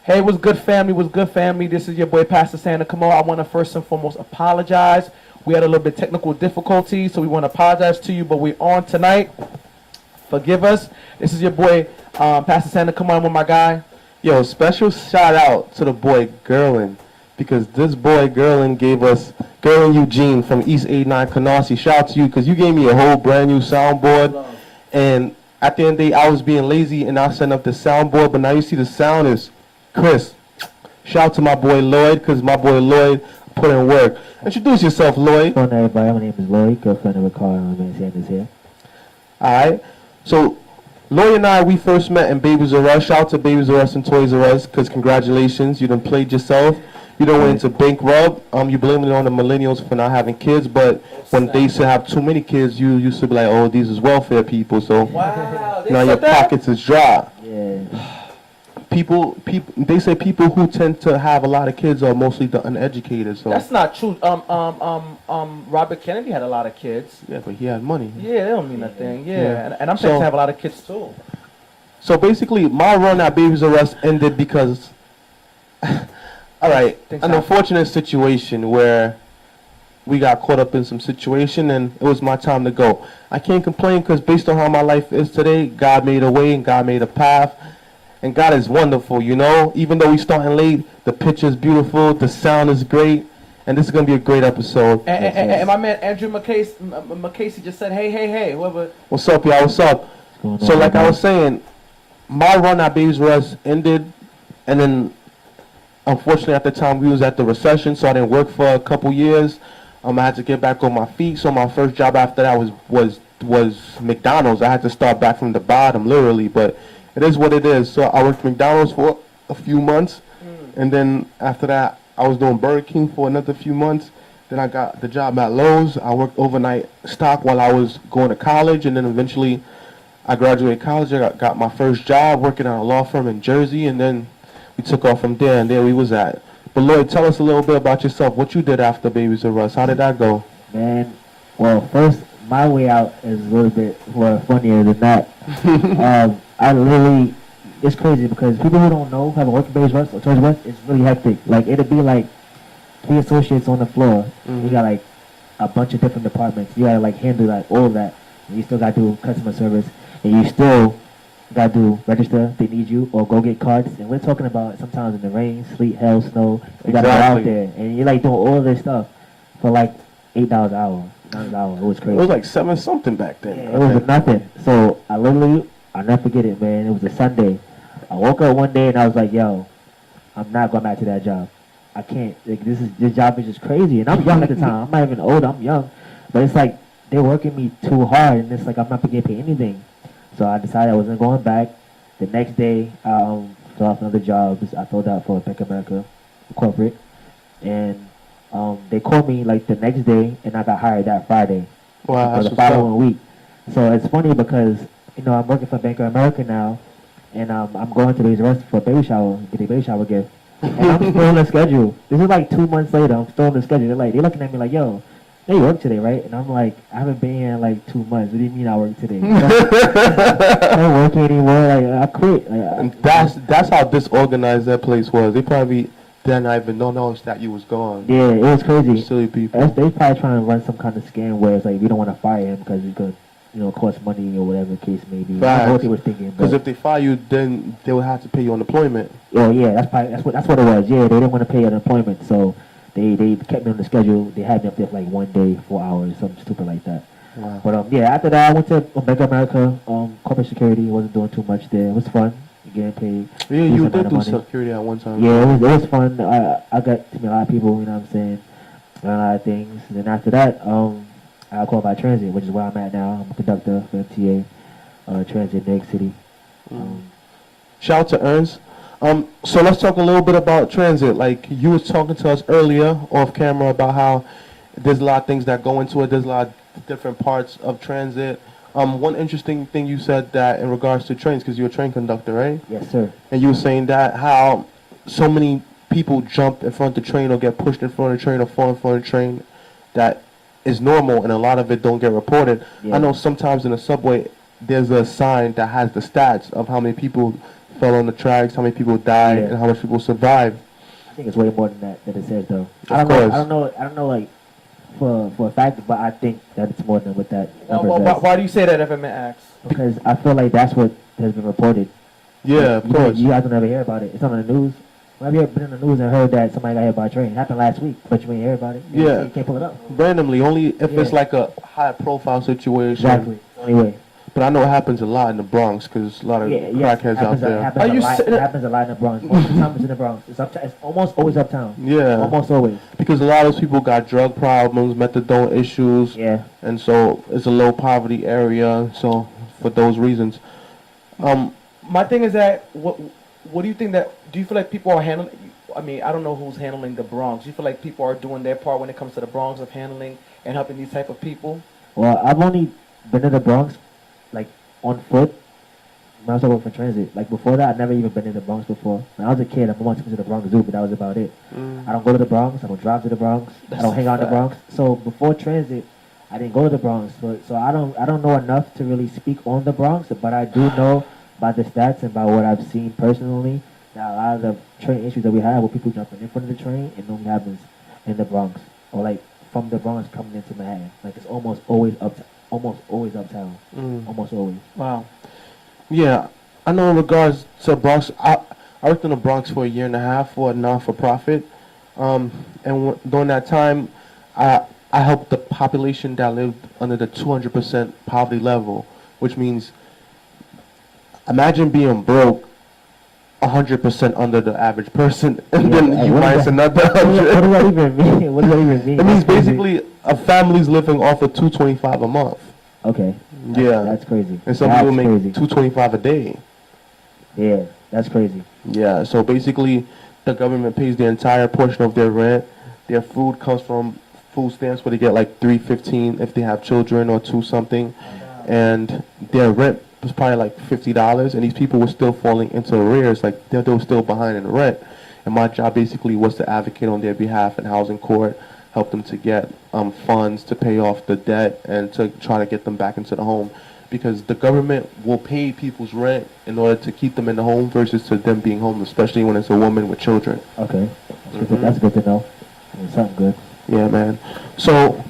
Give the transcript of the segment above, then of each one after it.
Hey, what's good, family? What's good, family? This is your boy, Pastor Santa Cameau. I want to first and foremost apologize. We had a little bit technical difficulty, so we want to apologize to you, but we're on tonight. Forgive us. This is your boy, Pastor Santa Cameau, with my guy. Yo, special shout out to the boy Gerlin, because this boy Gerlin gave us, Gerlin Eugene from East 89 Canarsie. Shout out to you, because you gave me a whole brand new soundboard. And at the end of the day, I was being lazy and I sent up the soundboard, but now you see the sound is crisp. Shout out to my boy Lloyd, because my boy Lloyd put in work. Introduce yourself, Lloyd. Hello, everybody. My name is Lloyd, girlfriend of Rickard. I'm Sanders here. Alright, so Lloyd and I, we first met in Babies R Us. Shout out to Babies R Us and Toys R Us, because congratulations, you done played yourself. You done went into bankrupt. You blame it on the millennials for not having kids, but when they used to have too many kids, you used to be like, oh, these is welfare people, so Wow, now your pockets is dry. Yeah. People, they say people who tend to have a lot of kids are mostly the uneducated. So That's not true. Robert Kennedy had a lot of kids. yeah, but he had money. Yeah, they don't mean nothing. Yeah, Yeah. and I'm So- trying to have a lot of kids too. So basically, my run at Babies R Us ended because, all right, Things an happen. unfortunate situation where we got caught up in some situation and it was my time to go. I can't complain because based on how my life is today, God made a way and God made a path. And God is wonderful, you know. Even though we starting late, the picture is beautiful, the sound is great, and this is going to be a great episode. And my man Andrew McCasey just said, hey, whoever. What's up, y'all? What's up? What's going So on, like I everybody? was saying, my run at Babies R Us ended, and then unfortunately at the time we was at the recession, so I didn't work for a couple years. I had to get back on my feet, so my first job after that was McDonald's. I had to start back from the bottom, literally, but it is what it is. So I worked McDonald's for a few months, and then after that I was doing Burger King for another few months. Then I got the job at Lowe's. I worked overnight stock while I was going to college, and then eventually I graduated college. I got my first job working at a law firm in Jersey, and then we took off from there, and there we was at. But Lloyd, tell us a little bit about yourself. What you did after Babies R Us? How did that go? Man, well, first, my way out is a little bit more funnier than that. I literally, it's crazy because people who don't know, haven't worked for Babies R Us or Toys R Us, it's really hectic. Like, it'd be like 3 associates on the floor. You got, like, a bunch of different departments. You gotta, like, handle, like, all of that. And you still gotta do customer service. And you still gotta do register if they need you or go get cards. And we're talking about sometimes in the rain, sleet, hail, snow. You gotta go out there. And you're, like, doing all this stuff for, like, $8 an hour. $9 an hour. It was crazy. It was like 7 something back then. Yeah, it was nothing. So I literally, I'll never forget it, man. It was a Sunday. I woke up one day and I was like, yo, I'm not going back to that job. I can't. Like, this job is just crazy. And I'm young at the time. I'm not even old. I'm young. But it's like they're working me too hard, and it's like I'm not going to get paid anything. So I decided I wasn't going back. The next day, I filled out another job. I filled out for Bank of America corporate. And they called me like the next day, and I got hired that Friday. Wow, For that's the what's following up. week. So it's funny because, you know, I'm working for Bank of America now, and I'm going to Babies R Us for a baby shower, get a baby shower gift. And I'm still on the schedule. This is like 2 months later, I'm still on the schedule. They're looking at me like, yo, you work today, right? And I'm like, I haven't been here in like 2 months. What do you mean I work today? I don't work here anymore. Like, I quit. And that's how disorganized that place was. They probably didn't even know that you was gone. Yeah, it was crazy. Silly people. They probably trying to run some kind of scam where it's like, we don't want to fire him because it could, you know, cost money or whatever the case may be. I don't know what they were thinking. Because if they fire you, then they would have to pay you unemployment. Oh yeah, that's what it was. Yeah, they didn't want to pay unemployment, so they kept me on the schedule. They had me up there for like 1 day, 4 hours, something stupid like that. Wow. But yeah, after that I went to Bank of America, corporate security. Wasn't doing too much there. It was fun, getting paid. Yeah, you decent did amount do of money. security at one time. Yeah, it was fun. I got to meet a lot of people. You know what I'm saying? Learn a lot of things. And then after that, I got called by Transit, which is where I'm at now. I'm a conductor for MTA, Transit New York City. Shout out to Ernst. So let's talk a little bit about transit. Like you was talking to us earlier off camera about how there's a lot of things that go into it. There's a lot of different parts of transit. One interesting thing you said that in regards to trains, because you're a train conductor, right? Yes, sir. And you were saying that how so many people jump in front of the train or get pushed in front of the train or fall in front of the train that is normal, and a lot of it don't get reported. Yeah. I know sometimes in the subway there's a sign that has the stats of how many people fell on the tracks, how many people died, Yeah. and how much people survived. I think it's way more than that it says though. Of course. I don't know like for a fact, but I think that it's more than what that number says. Why do you say that if I may ask? Because I feel like that's what has been reported. Yeah, of course. You guys don't ever hear about it. It's on the news. Have you ever been in the news and heard that somebody got hit by a train? It happened last week, but you ain't hear about it. Yeah. You can't pull it up. Randomly, only if it's Yeah. like a high-profile situation. Exactly. Anyway. But I know it happens a lot in the Bronx because a lot of crackheads out there. It happens a lot in the Bronx. Most of the time it's in the Bronx. It's almost always uptown. Yeah. Almost always. Because a lot of those people got drug problems, methadone issues. Yeah. And so it's a low poverty area. So for those reasons. My thing is that what do you think do you feel like people are handling? I mean, I don't know who's handling the Bronx. Do you feel like people are doing their part when it comes to the Bronx of handling and helping these type of people? Well, I've only been to the Bronx, like, on foot when I was working for transit. Like, before that, I'd never even been in the Bronx before. When I was a kid, I wanted to go to the Bronx Zoo, but that was about it. I don't go to the Bronx. I don't drive to the Bronx. I don't hang out in the Bronx. So before transit, I didn't go to the Bronx. So I don't know enough to really speak on the Bronx, but I do know by the stats and by what I've seen personally that a lot of the train issues that we have with people jumping in front of the train, it normally happens in the Bronx or like from the Bronx coming into Manhattan. Like it's almost always uptown. Almost always. Wow. Yeah, I know in regards to Bronx, I worked in the Bronx for a year and a half for a non-for-profit. And during that time, I helped the population that lived under the 200% poverty level, which means imagine being broke 100% under the average person, and then you minus another 100. What does that even mean? What does that even mean? It means basically a family's living off of $225 a month. Okay. Yeah. That's crazy. And some people make $225 a day. Yeah, that's crazy. Yeah, so basically the government pays the entire portion of their rent. Their food comes from food stamps where they get like $3.15 if they have children or two something. And their rent was probably like $50, and these people were still falling into arrears, like they were still behind in the rent. And my job basically was to advocate on their behalf in housing court, help them to get funds to pay off the debt and to try to get them back into the home, because the government will pay people's rent in order to keep them in the home versus to them being homeless, especially when it's a woman with children. Okay, that's good to know. It's something good. Yeah, man. So,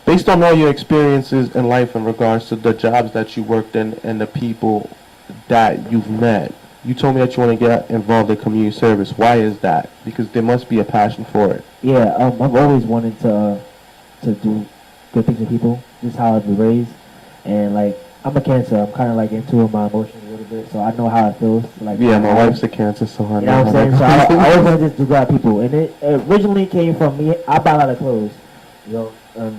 based on all your experiences in life in regards to the jobs that you worked in and the people that you've met, you told me that you want to get involved in community service. Why is that? Because there must be a passion for it. Yeah, I've always wanted to do good things for people. This is how I've been raised. And, like, I'm a Cancer. I'm kind of, like, into my emotions a little bit, so I know how it feels. Like, yeah, my wife's a Cancer, so I know. You know what I'm saying? So I always wanted to do good people. And it originally came from me. I buy a lot of clothes. You know,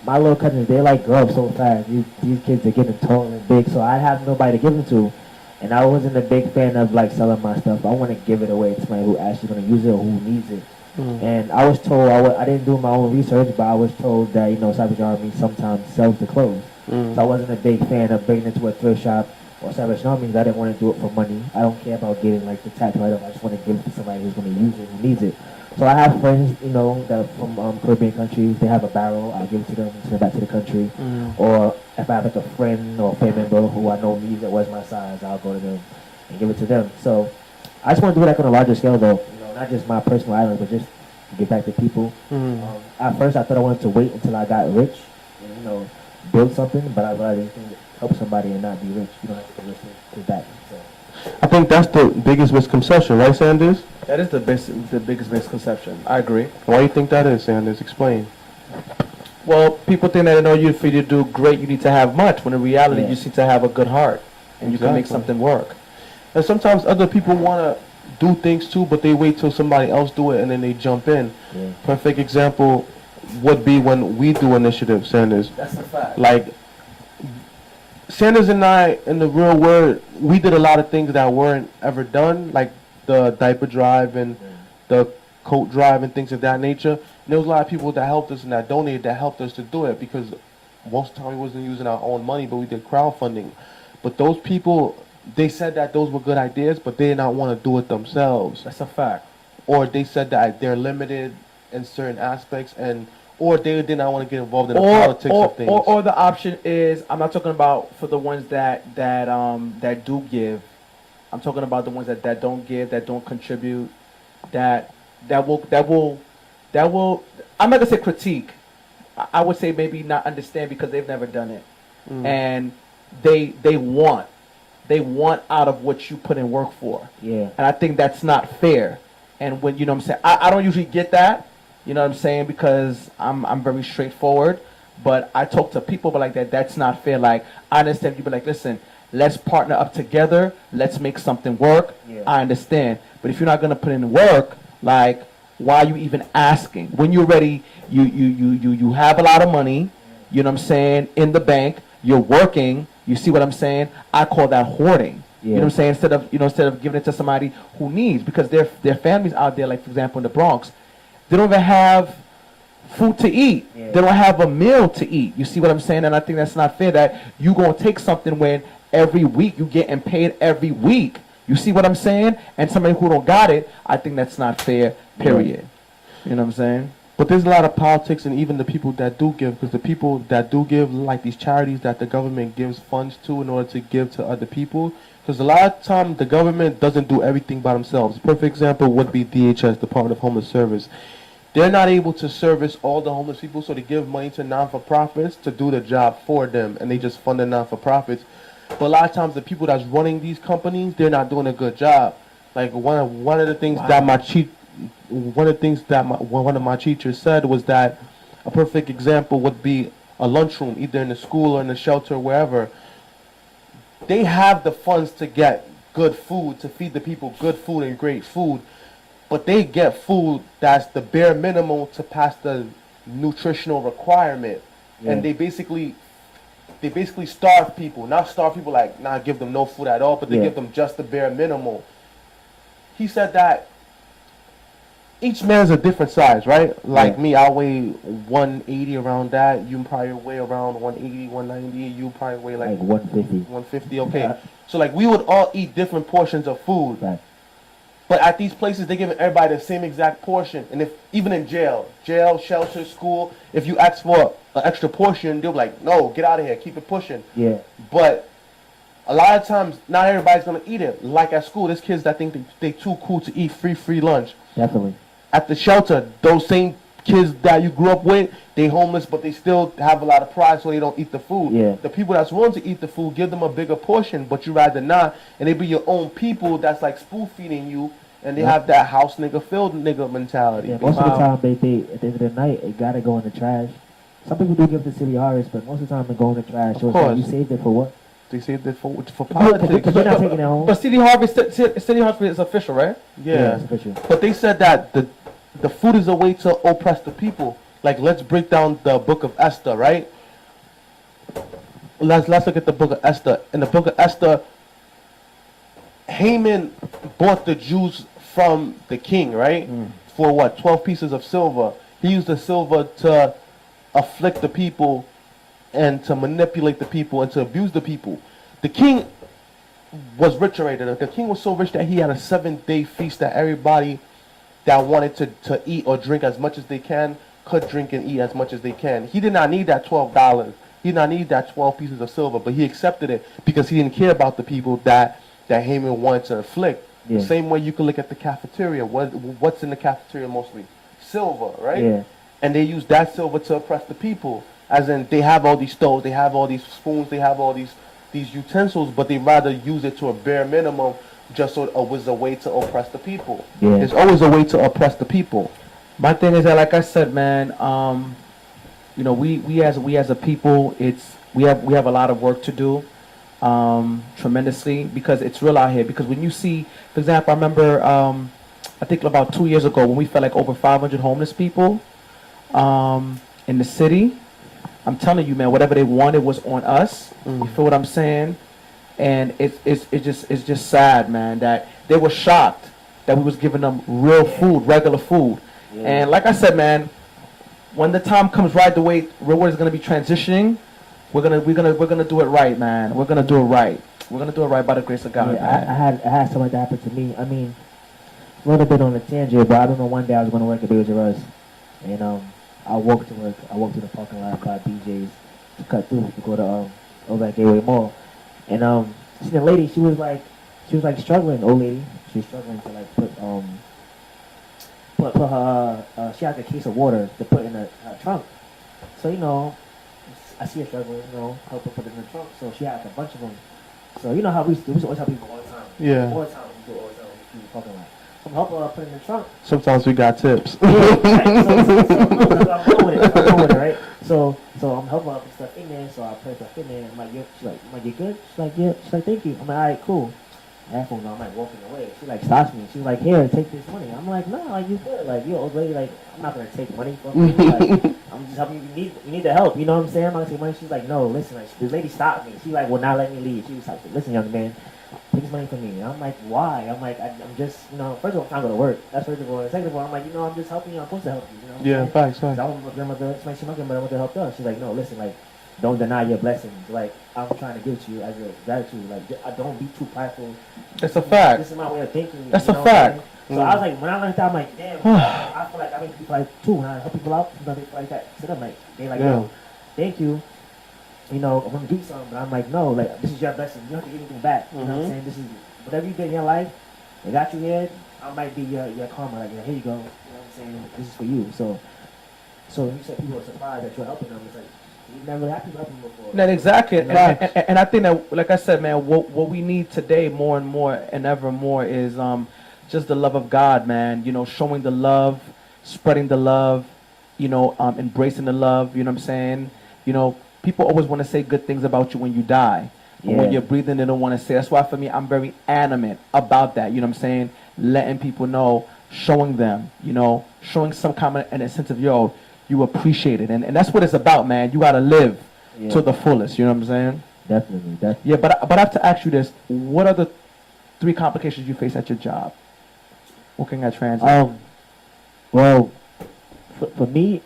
my little cousins, they like grow up so fast. These kids are getting tall and big, so I have nobody to give them to. And I wasn't a big fan of like selling my stuff. I want to give it away to somebody who actually going to use it or who needs it. And I was told, I didn't do my own research, but I was told that, you know, Savage Army sometimes sells the clothes. So I wasn't a big fan of bringing it to a thrift shop or Savage Army. I didn't want to do it for money. I don't care about getting like the tattoo item. I just want to give it to somebody who's going to use it, who needs it. So I have friends, you know, that from Caribbean countries. They have a barrel. I'll give it to them and send it back to the country. Or if I have like a friend or a family member who I know needs it, was my size, I'll go to them and give it to them. So I just want to do it like on a larger scale, though. You know, not just my personal island, but just to get back to people. At first, I thought I wanted to wait until I got rich and, you know, build something. But I realized you can help somebody and not be rich. You don't have to be rich to that. So. I think that's the biggest misconception, right, Sanders? That is the biggest misconception. I agree. Why do you think that is, Sanders? Explain. Well, people think that in order for you to do great, you need to have much, when in reality, you just need to have a good heart, and you can make something work. And sometimes other people want to do things too, but they wait till somebody else do it, and then they jump in. Perfect example would be when we do initiatives, Sanders. That's a fact. Like, Sanders and I, in the real world, we did a lot of things that weren't ever done, like the diaper drive and the coat drive and things of that nature. And there was a lot of people that helped us and that donated that helped us to do it, because most of the time we wasn't using our own money, but we did crowdfunding. But those people, they said that those were good ideas, but they did not want to do it themselves. That's a fact. Or they said that they're limited in certain aspects, or they did not want to get involved in the politics of things. Or the option is, I'm not talking about for the ones that do give, I'm talking about the ones that don't give, that don't contribute, that will I'm not gonna say critique. I would say maybe not understand because they've never done it. And they want out of what you put in work for. Yeah. And I think that's not fair. And when, you know what I'm saying, I don't usually get that, you know what I'm saying, because I'm very straightforward. But I talk to people but like that, that's not fair. Like, I understand people like, listen, let's partner up together, let's make something work. Yeah. I understand. But if you're not gonna put in work, like, why are you even asking? When you're ready, you have a lot of money, you know what I'm saying, in the bank, you're working, you see what I'm saying? I call that hoarding. Yeah. You know what I'm saying? Instead of giving it to somebody who needs, because their families out there, like for example in the Bronx, they don't even have food to eat. Yeah. They don't have a meal to eat. You see what I'm saying? And I think that's not fair that you gonna take something when every week you getting paid every week. You see what I'm saying? And somebody who don't got it, I think that's not fair, period. You know what I'm saying? But there's a lot of politics, and even the people that do give, because the people that do give, like these charities that the government gives funds to in order to give to other people, because a lot of times the government doesn't do everything by themselves. Perfect example would be DHS, Department of Homeless Service. They're not able to service all the homeless people, so they give money to non-for-profits to do the job for them, and they just fund the non-for-profits. But a lot of times the people that's running these companies, they're not doing a good job. Like one of the things that one of my teachers said was that a perfect example would be a lunchroom, either in the school or in the shelter or wherever. They have the funds to get good food, to feed the people good food and great food, but they get food that's the bare minimum to pass the nutritional requirement. Yeah. And they basically starve people. Not starve people like not give them no food at all, but they give them just the bare minimum. He said that each man's a different size, right? Like me, I weigh 180 around that. You probably weigh around 180, 190. You probably weigh like 150. 150, okay. So like we would all eat different portions of food. Right. But at these places, they give everybody the same exact portion. And if even in jail, shelter, school, if you ask for an extra portion, they'll be like, no, get out of here, keep it pushing. Yeah. But a lot of times, not everybody's going to eat it. Like at school, there's kids that think they too cool to eat free lunch. Definitely. At the shelter, those same kids that you grew up with, they homeless, but they still have a lot of pride, so they don't eat the food. Yeah. The people that's willing to eat the food, give them a bigger portion, but you rather not, and they be your own people that's like spoon feeding you, and they have that house nigga, field nigga mentality. Yeah, most of the time, they at the end of the night, it gotta go in the trash. Some people do give the city harvest, but most of the time, it go in the trash. So it's like, you saved it for what? They saved it for politics. But they're not taking it home. But City Harvest is official, right? Yeah. It's official. But they said that the food is a way to oppress the people. Like, let's break down the book of Esther, right? Let's look at the book of Esther. In the book of Esther, Haman bought the Jews from the king, right? For what? 12 pieces of silver. He used the silver to afflict the people and to manipulate the people and to abuse the people. The king was rich already. The king was so rich that he had a 7-day feast that everybody that wanted to eat or drink as much as they can could drink and eat as much as they can. He did not need that $12. He did not need that 12 pieces of silver, but he accepted it because he didn't care about the people that Haman wanted to afflict. Yeah. The same way you can look at the cafeteria. What's in the cafeteria mostly? Silver, right? Yeah. And they use that silver to oppress the people. As in, they have all these stoves, they have all these spoons, they have all these utensils, but they rather use it to a bare minimum just so it was a way to oppress the people. Yeah. There's always a way to oppress the people. My thing is that, like I said, man, you know, we as a people, we have a lot of work to do, tremendously, because it's real out here. Because when you see, for example, I remember, I think about 2 years ago when we felt like over 500 homeless people, in the city. I'm telling you, man, whatever they wanted was on us. You feel what I'm saying? And it's just sad, man, that they were shocked that we was giving them real food, regular food. Yeah. And like I said, man, when the time comes right, the way Rickard is gonna be transitioning, we're gonna do it right, man. We're gonna do it right. We're gonna do it right by the grace of God. Yeah, I had something like that happen to me. I mean, a little bit on a tangent, but I remember one day I was going to work at Baby Us, and I walked to work. I walked to the parking lot by BJ's to cut through to go to over at Gateway Mall, and see the lady. She was like, she was like struggling, old lady. She was struggling to like put her she had like a case of water to put in her trunk. So I see her struggling, help her put it in the trunk. So she had like a bunch of them. So you know how we used to always help people all the time. Yeah. All the time, we do all the time. We do parking lot. So I'm helping her put it in the trunk. Sometimes we got tips. Yeah, right? So I'm going with it, right? So I'm helping her put stuff in there. So I put stuff in there. I'm like, she's like, you good? She's like, yeah. She's like, thank you. I'm like, all right, cool. After I'm like walking away, she like stops me. She's like, here, take this money. I'm like, no, like you good, like you old lady, like I'm not gonna take money from you. Like I'm just helping you. You need the help. You know what I'm saying? I'm not gonna take money. She's like, no, listen, like this lady stopped me. She like will not let me leave. She was like, listen, young man, take this money from me. And I'm like, why? I'm like, I'm just, first of all, I'm trying to go to work. That's first of all. And second of all, I'm like, I'm just helping you. I'm supposed to help you. You know what I'm Yeah, saying? facts. I want my grandmother. It's like my grandmother helped us. She's like, no, listen, like. Don't deny your blessings. Like I'm trying to give to you as a gratitude. Like I don't be too prideful. That's a fact. This is my way of thinking. That's a fact. So I was like, when I learned that, I'm like, damn. I feel like I make people like too. When I help people out, sometimes they feel like that. So I'm like, they like, yo, thank you. I'm gonna do something. But I'm like, no, like this is your blessing. You don't have to give anything back. You know what I'm saying? This is whatever you did in your life. They got you here. I might be your karma. Like, here you go. You know what I'm saying? This is for you. So you said people are surprised that you're helping them. It's like. You've never had people helping before. No, exactly. And I think that, like I said, man, what we need today more and more and ever more is just the love of God, man. Showing the love, spreading the love, embracing the love. You know what I'm saying? People always want to say good things about you when you die. But when you're breathing, they don't want to say. That's why for me, I'm very animate about that. You know what I'm saying? Letting people know, showing them, showing some kind of a sense of, you appreciate it. And that's what it's about, man. You got to live to the fullest. You know what I'm saying? Definitely. Yeah, but I have to ask you this. What are the 3 complications you face at your job? Working at transit? Well, for me,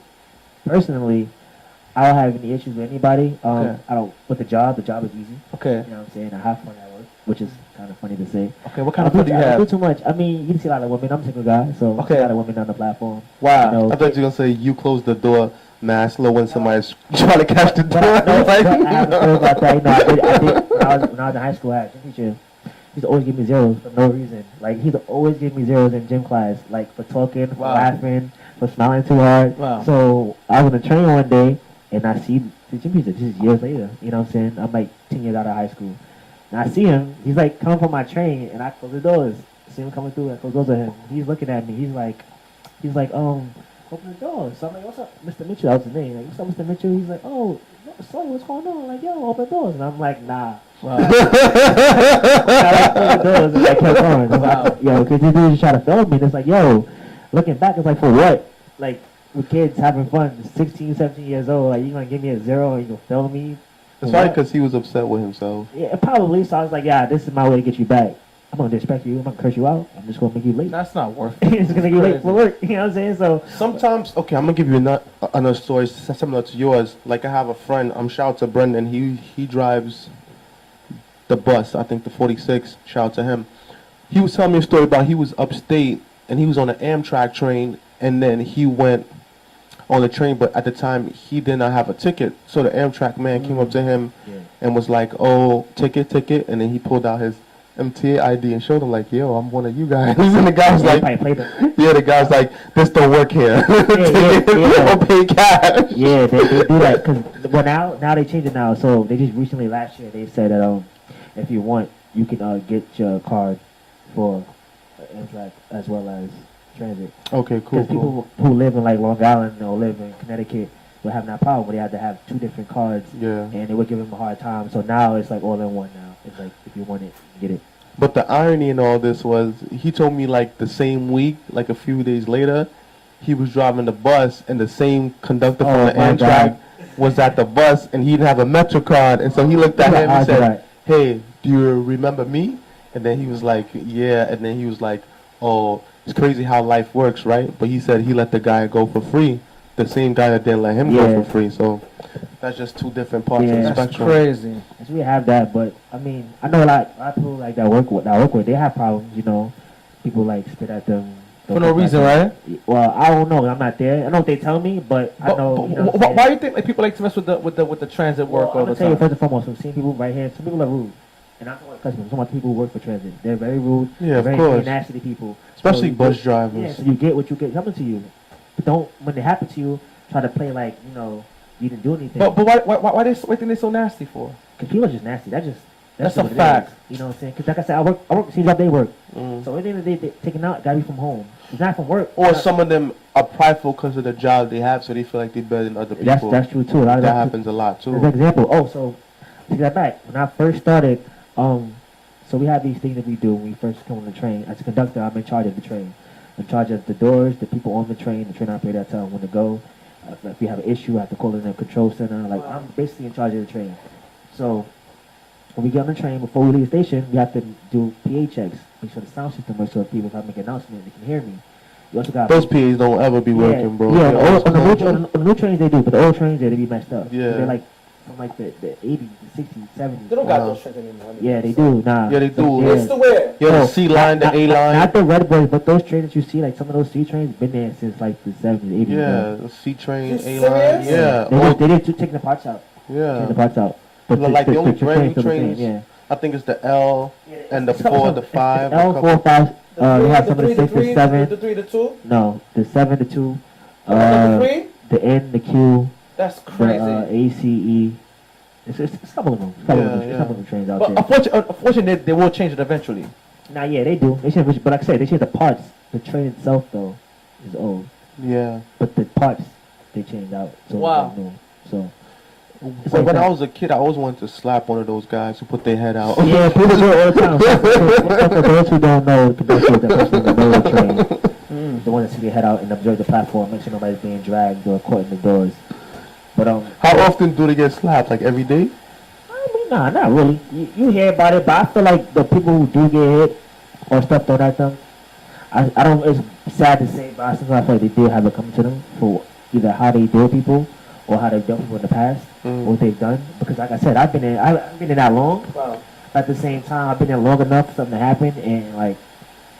personally, I don't have any issues with anybody. I don't, with the job is easy. Okay. You know what I'm saying? I have fun at work, which is kind of funny to say. Okay, what kind of fun do you have? I do too much. I mean, you can see a lot of women. I'm a single guy, so I see a lot of women on the platform. Wow. I thought you were going to say you closed the door mad slow when somebody's trying to catch the door. I haven't heard about that. I did when I was in high school, I had a gym teacher. He used to always give me zeros for no reason. Like, he used to always give me zeros in gym class, like for talking, for laughing, for smiling too hard. Wow. So I was on the train one day, and I see the gym teacher. This is years later. You know what I'm saying? I'm like 10 years out of high school. And I see him. He's like coming from my train, and I close the doors. See him coming through. I close the doors at him. He's looking at me. He's like, open the door. So I'm like, what's up, Mr. Mitchell? That was his name. Like, what's up, Mr. Mitchell? He's like, oh, sorry, what's going on? Like, yo, open the doors. And I'm like, nah. Wow. I opened the doors and I kept going. I'm like, yo, because these dudes try to film me. And it's like, yo, looking back, it's like, for what? Like, with kids having fun, 16, 17 years old, like, you gonna give me a zero and you gonna film me? It's probably because he was upset with himself. Yeah, probably. So I was like, yeah, this is my way to get you back. I'm gonna disrespect you. I'm gonna curse you out. I'm just gonna make you late. That's not worth it. It's gonna make you late for work. You know what I'm saying? So sometimes, okay, I'm gonna give you another story similar to yours. Like, I have a friend. Shout out to Brendan. He drives the bus. I think the 46. Shout out to him. He was telling me a story about he was upstate and he was on an Amtrak train, and then he went on the train, but at the time he did not have a ticket. So the Amtrak man came up to him and was like, "Oh, ticket," and then he pulled out his MTA ID and showed him like, "Yo, I'm one of you guys." And the guy's like, the guy's like, "This don't work here. Don't pay cash." Yeah, they do that because now they changed it now. So they just recently last year they said that if you want, you can get your card for Amtrak as well as transit. Okay, cool. Because people who live in like Long Island or live in Connecticut were having that problem where they had to have 2 different cards. Yeah. And they would give them a hard time. So now it's like all in one now. It's like if you want it, you get it. But the irony in all this was he told me like the same week, like a few days later, he was driving the bus and the same conductor from the Amtrak was at the bus and he didn't have a Metro card. And so he looked at him and said, "Hey, do you remember me?" And then he was like, "Yeah." And then he was like, "Oh, it's crazy how life works, right?" But he said he let the guy go for free. The same guy that didn't let him go for free. So that's just 2 different parts of the spectrum. That's crazy. We have that, but I mean, I know a lot of people like that work with. They have problems, People like spit at them for no reason, right? Well, I don't know. I'm not there. I don't know what they tell me, but I know. Why do you think like people like to mess with the transit work all the time? I'll tell you first and foremost. I'm seeing people right here. Some people are rude. And I'm talking about customers. I'm talking about people who work for transit. They're very rude. Yeah, of very course. nasty people. Especially you bus get- drivers. Yeah, so you get what you get coming to you. But don't, when it happens to you, try to play like, you didn't do anything. But why think they so nasty for? Because people are just nasty. That's That's a what it fact. is. You know what I'm saying? Because like I said, I work the same job they work. Mm. So anything that they taking out gotta be from home. It's not from work. Or It's not- some of them are prideful because of the job they have, so they feel like they're better than other people. That's true too. A lot of that that happens a lot As too. an example, so take that back. When I first started, so we have these things that we do when we first come on the train. As a conductor, I'm in charge of the train. I'm in charge of the doors, the people on the train operator, I tell them when to go. If we have an issue, I have to call in the control center. Like, I'm basically in charge of the train. So when we get on the train, before we leave the station, we have to do PA checks. Make sure the sound system works so people, if I make an announcement, they can hear me. You also got Those PAs don't ever be working, bro. Yeah, They on the new trains they do, but the old trains, they be messed up. Yeah. They're like from like the 80s, the 60s, 70s. They don't got those trains anymore. Yeah, they do. Nah. Yeah, they do. It's the where? Yeah, the C line, the A line. Not the red boys, but those trains that you see, like some of those C trains, been there since like the 70s, 80s. Yeah, man. the C train, You A line. serious? Yeah, They did taking the parts out. Taking the yeah. parts out. But Like the only brand new still the same, trains, yeah. I think it's the L and the It's some- 4, the 5. L, 4, 5. You have some of the 6, the 7. the 3, the 2. No, the 7, the 2. The 3. The N, the Q. That's The crazy. ACE. It's a couple of them. It's a couple of them trains out But there. unfortunately, they will change it eventually. Nah, yeah, they do. They change, but like I said, they change the parts. The train itself, though, is old. Yeah. But the parts, they change out. So Wow. they're new. So. It's But like when that. I was a kid, I always wanted to slap one of those guys who put their head out. Yeah, people do it all the time. For those who don't know, the conductor is the person in the middle train. The one that see their head out and observe the platform, make sure nobody's being dragged or caught in the doors. But How often do they get slapped? Like every day? I mean, nah, not really. You hear about it, but I feel like the people who do get hit or stuff thrown at them, I don't. It's sad to say, but sometimes I feel like they did have it coming to them for either how they deal with people or how they've dealt with people in the past, or what they've done. Because like I said, I've been in that long. Wow. At the same time, I've been in long enough for something to happen, and like,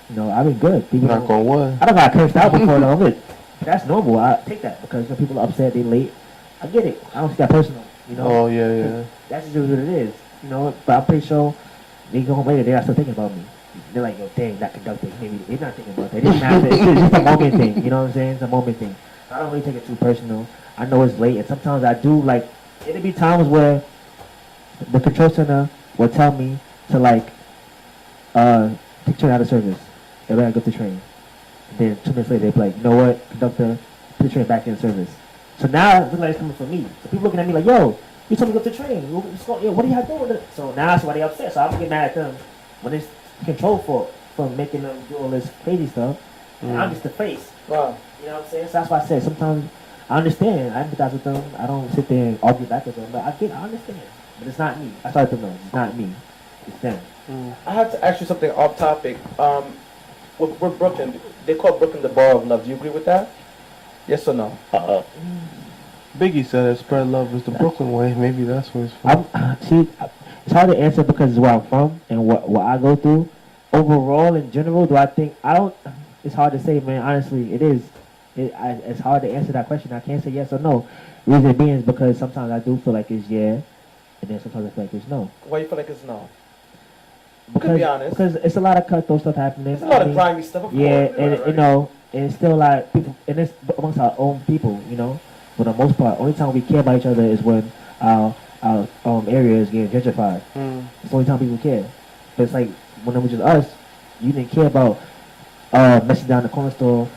I've been good. People Knock on wood. I don't got cursed out before though. But that's normal. I take that because people are upset, they late. I get it. I don't see that personal. Oh, yeah. That's just what it is. But I'm pretty sure they go home later, they're not still thinking about me. They're like, yo, dang, that conductor, maybe they're not thinking about that. It doesn't matter. It's just a moment thing. You know what I'm saying? It's a moment thing. I don't really take it too personal. I know it's late, and sometimes I do, like, it'll be times where the control center will tell me to, like, take train out of service. They're going to go to train. And then 2 minutes later, they'll be like, you know what, conductor, put the train back in service. So now it looks like it's coming from me. So people looking at me like, yo, you told me to go to train. Yo, what are you doing with it? So now that's why they upset. So I'm getting mad at them when it's control fault from making them do all this crazy stuff. And I'm just the face. Wow. You know what I'm saying? So that's why I said sometimes I understand. I empathize with them. I don't sit there and argue back with them. But I understand. But it's not me. I started to know. It's not me. It's them. I have to ask you something off topic. With Brooklyn, they call Brooklyn the Bar of Love. Do you agree with that? Yes or no? Biggie said that spread love is the Brooklyn way. Maybe that's where it's from. It's hard to answer because it's where I'm from and what I go through. Overall, in general, it's hard to say, man. Honestly, it is. It's hard to answer that question. I can't say yes or no. Reason being is because sometimes I do feel like it's yeah, and then sometimes I feel like it's no. Why you feel like it's no? Because, be honest. Because it's a lot of cutthroat stuff happening. There's a lot of grimy stuff. Of Yeah, course, and right. and it's still like people, and it's amongst our own people, For the most part, only time we care about each other is when our area is getting gentrified. It's the only time people care. But it's like when it was just us, you didn't care about messing down the corner store,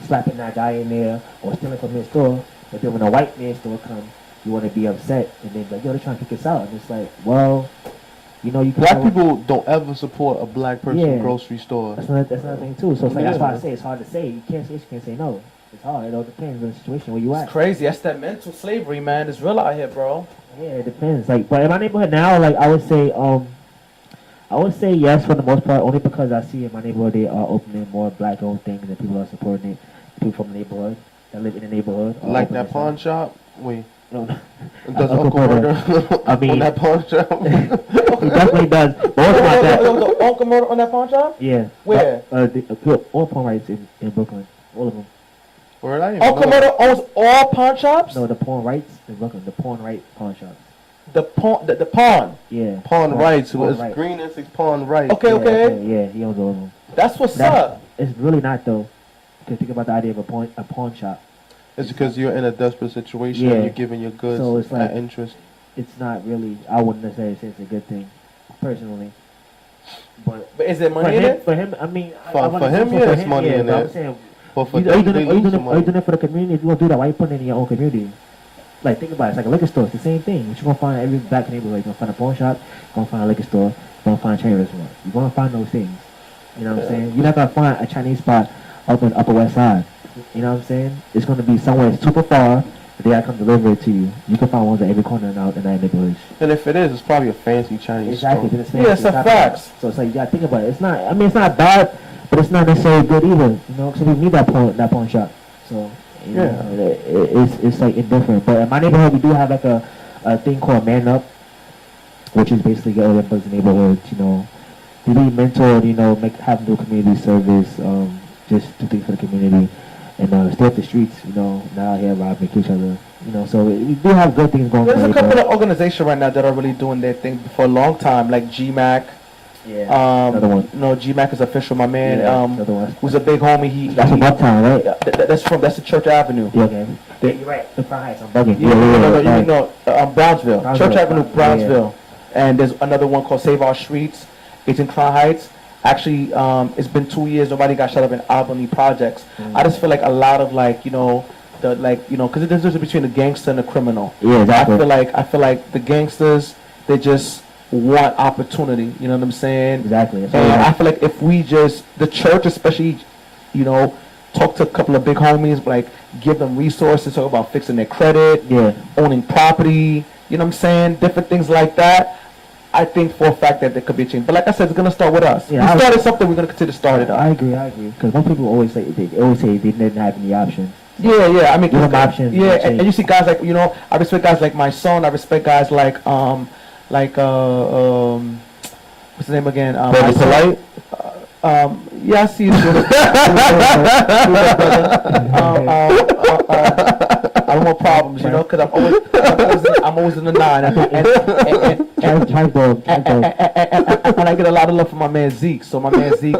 slapping that guy in there or stealing from his store. But then when a white man's store comes, you want to be upset and then like, yo, they're trying to kick us out. And it's like, well, you can Black people don't ever support a black person grocery store. That's another thing too. So it's like that's why I say it's hard to say. You can't say no. It's hard. It all depends on the situation where you at. It's crazy. That's that mental slavery, man. It's real out here, bro. Yeah, it depends. Like, but in my neighborhood now, like I would say yes for the most part, only because I see in my neighborhood they are opening more black-owned things and people are supporting it. People from the neighborhood that live in the neighborhood. Like that pawn shop? Wait. No. Does Uncle Murder on that pawn shop? He definitely does. But also like that. The Uncle Murder on that pawn shop? Yeah. Where? All pawn rights in Brooklyn. All of them. Where I Uncle Murder owns all pawn shops? No, the pawn rights in Brooklyn. The pawn right pawn shops. The pawn. Yeah. Pawn rights. Pawn It's rights. Green Essex pawn rights. Okay, okay. Yeah, he owns all of them. That's what's up. It's really not though. Because think about the idea of a pawn shop. It's because you're in a desperate situation Yeah. and you're giving your goods So it's like- at interest. It's not really. I wouldn't necessarily say it's a good thing, personally. But But is there for money in him, it? for him, I mean, For him, yeah, it's money in but it. I'm saying, But for are you them, doing they it? Are you lose doing some it? Are you money. doing it for the community? If you gonna do that, why you putting it in your own community? Like think about it. It's like a liquor store. It's the same thing. You're gonna find every black neighborhood. You're gonna find a pawn shop. You're gonna find a liquor store. You're gonna find a Chinese restaurant. You're gonna find those things. You know what I'm saying? You're not gonna find a Chinese spot up in the Upper West Side. You know what I'm saying? It's gonna be somewhere super far. But they gotta come deliver it to you. You can find ones at every corner in that neighborhood. And if it is, it's probably a fancy Chinese Exactly. store. It's Yeah, it's a facts. So it's like you gotta think about it. It's not. I mean, it's not bad, but it's not necessarily good either. You know, so we need that pawn shop. So you know, it's like indifferent. But in my neighborhood, we do have like a thing called Man Up, which is basically get all the members in the neighborhood. You know, to be mentored. You know, have them do community service. Just to think for the community. And stay off the streets, you know, not out here robbing each other, you know, so we do have good things going on. There's a couple of organizations right now that are really doing their thing for a long time, like GMAC. Yeah, another one. No, GMAC is official, my man, Another one. who's a big homie. That's from Uptown, right? That's the Church Avenue. Yeah, okay. Yeah, you're right. The Front Heights, I'm bugging. Brownsville. Church Avenue, Brownsville. Yeah. And there's another one called Save Our Streets. It's in Crown Heights. Actually, it's been 2 years. Nobody got shot up in Albany projects. I just feel like a lot of because there's a difference between the gangster and the criminal. Yeah, exactly. I feel like the gangsters, they just want opportunity. You know what I'm saying? Exactly. And I feel like if we the church especially, talk to a couple of big homies, like give them resources, talk about fixing their credit, owning property. You know what I'm saying? Different things like that. I think for a fact that there could be a change. But like I said, it's going to start with us. Yeah, we started something, we're going to continue to start it up. I agree. Because most people always say they didn't have any options. Yeah. I mean, Give them options. Yeah, and you see guys like, I respect guys like my son. I respect guys like, what's his name again? Brother Polite? Yeah, I see you doing it. I don't want problems, because I'm always in the nine. And I get a lot of love from my man Zeke. So my man Zeke,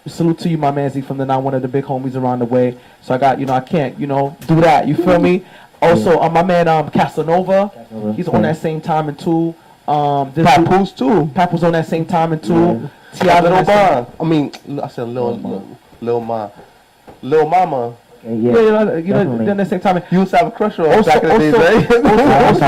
salute to you, my man Zeke from the 9, one of the big homies around the way. So I got, I can't, do that. You feel me? Also, my man Casanova, he's on that same time and too. Papoose too. Papoose on that same time and too. Yeah. Little Ma. I mean, I said Lil Ma. Lil Mama. Yeah, then the same time. You used to have a crush on Also, back in the days, also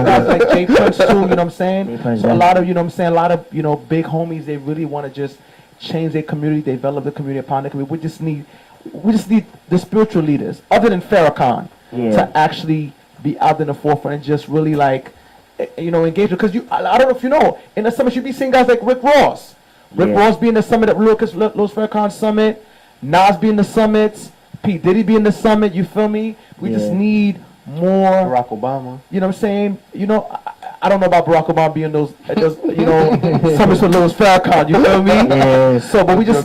guys like Jay Prince too, you know what I'm saying? Prince, So a lot of, a lot of, big homies, they really want to just change their community, develop the community upon the community. We just need the spiritual leaders, other than Farrakhan, to actually be out in the forefront and just really engage. Because I don't know if you know, in the summit you be seeing guys like Rick Ross. Rick Ross being the summit at Louis Farrakhan summit, Nas being the summits, P. Diddy being the summit, you feel me? We just need more. Barack Obama. You know what I'm saying? I don't know about Barack Obama being those summits with Louis Farrakhan, you feel me? Yeah. So, but we just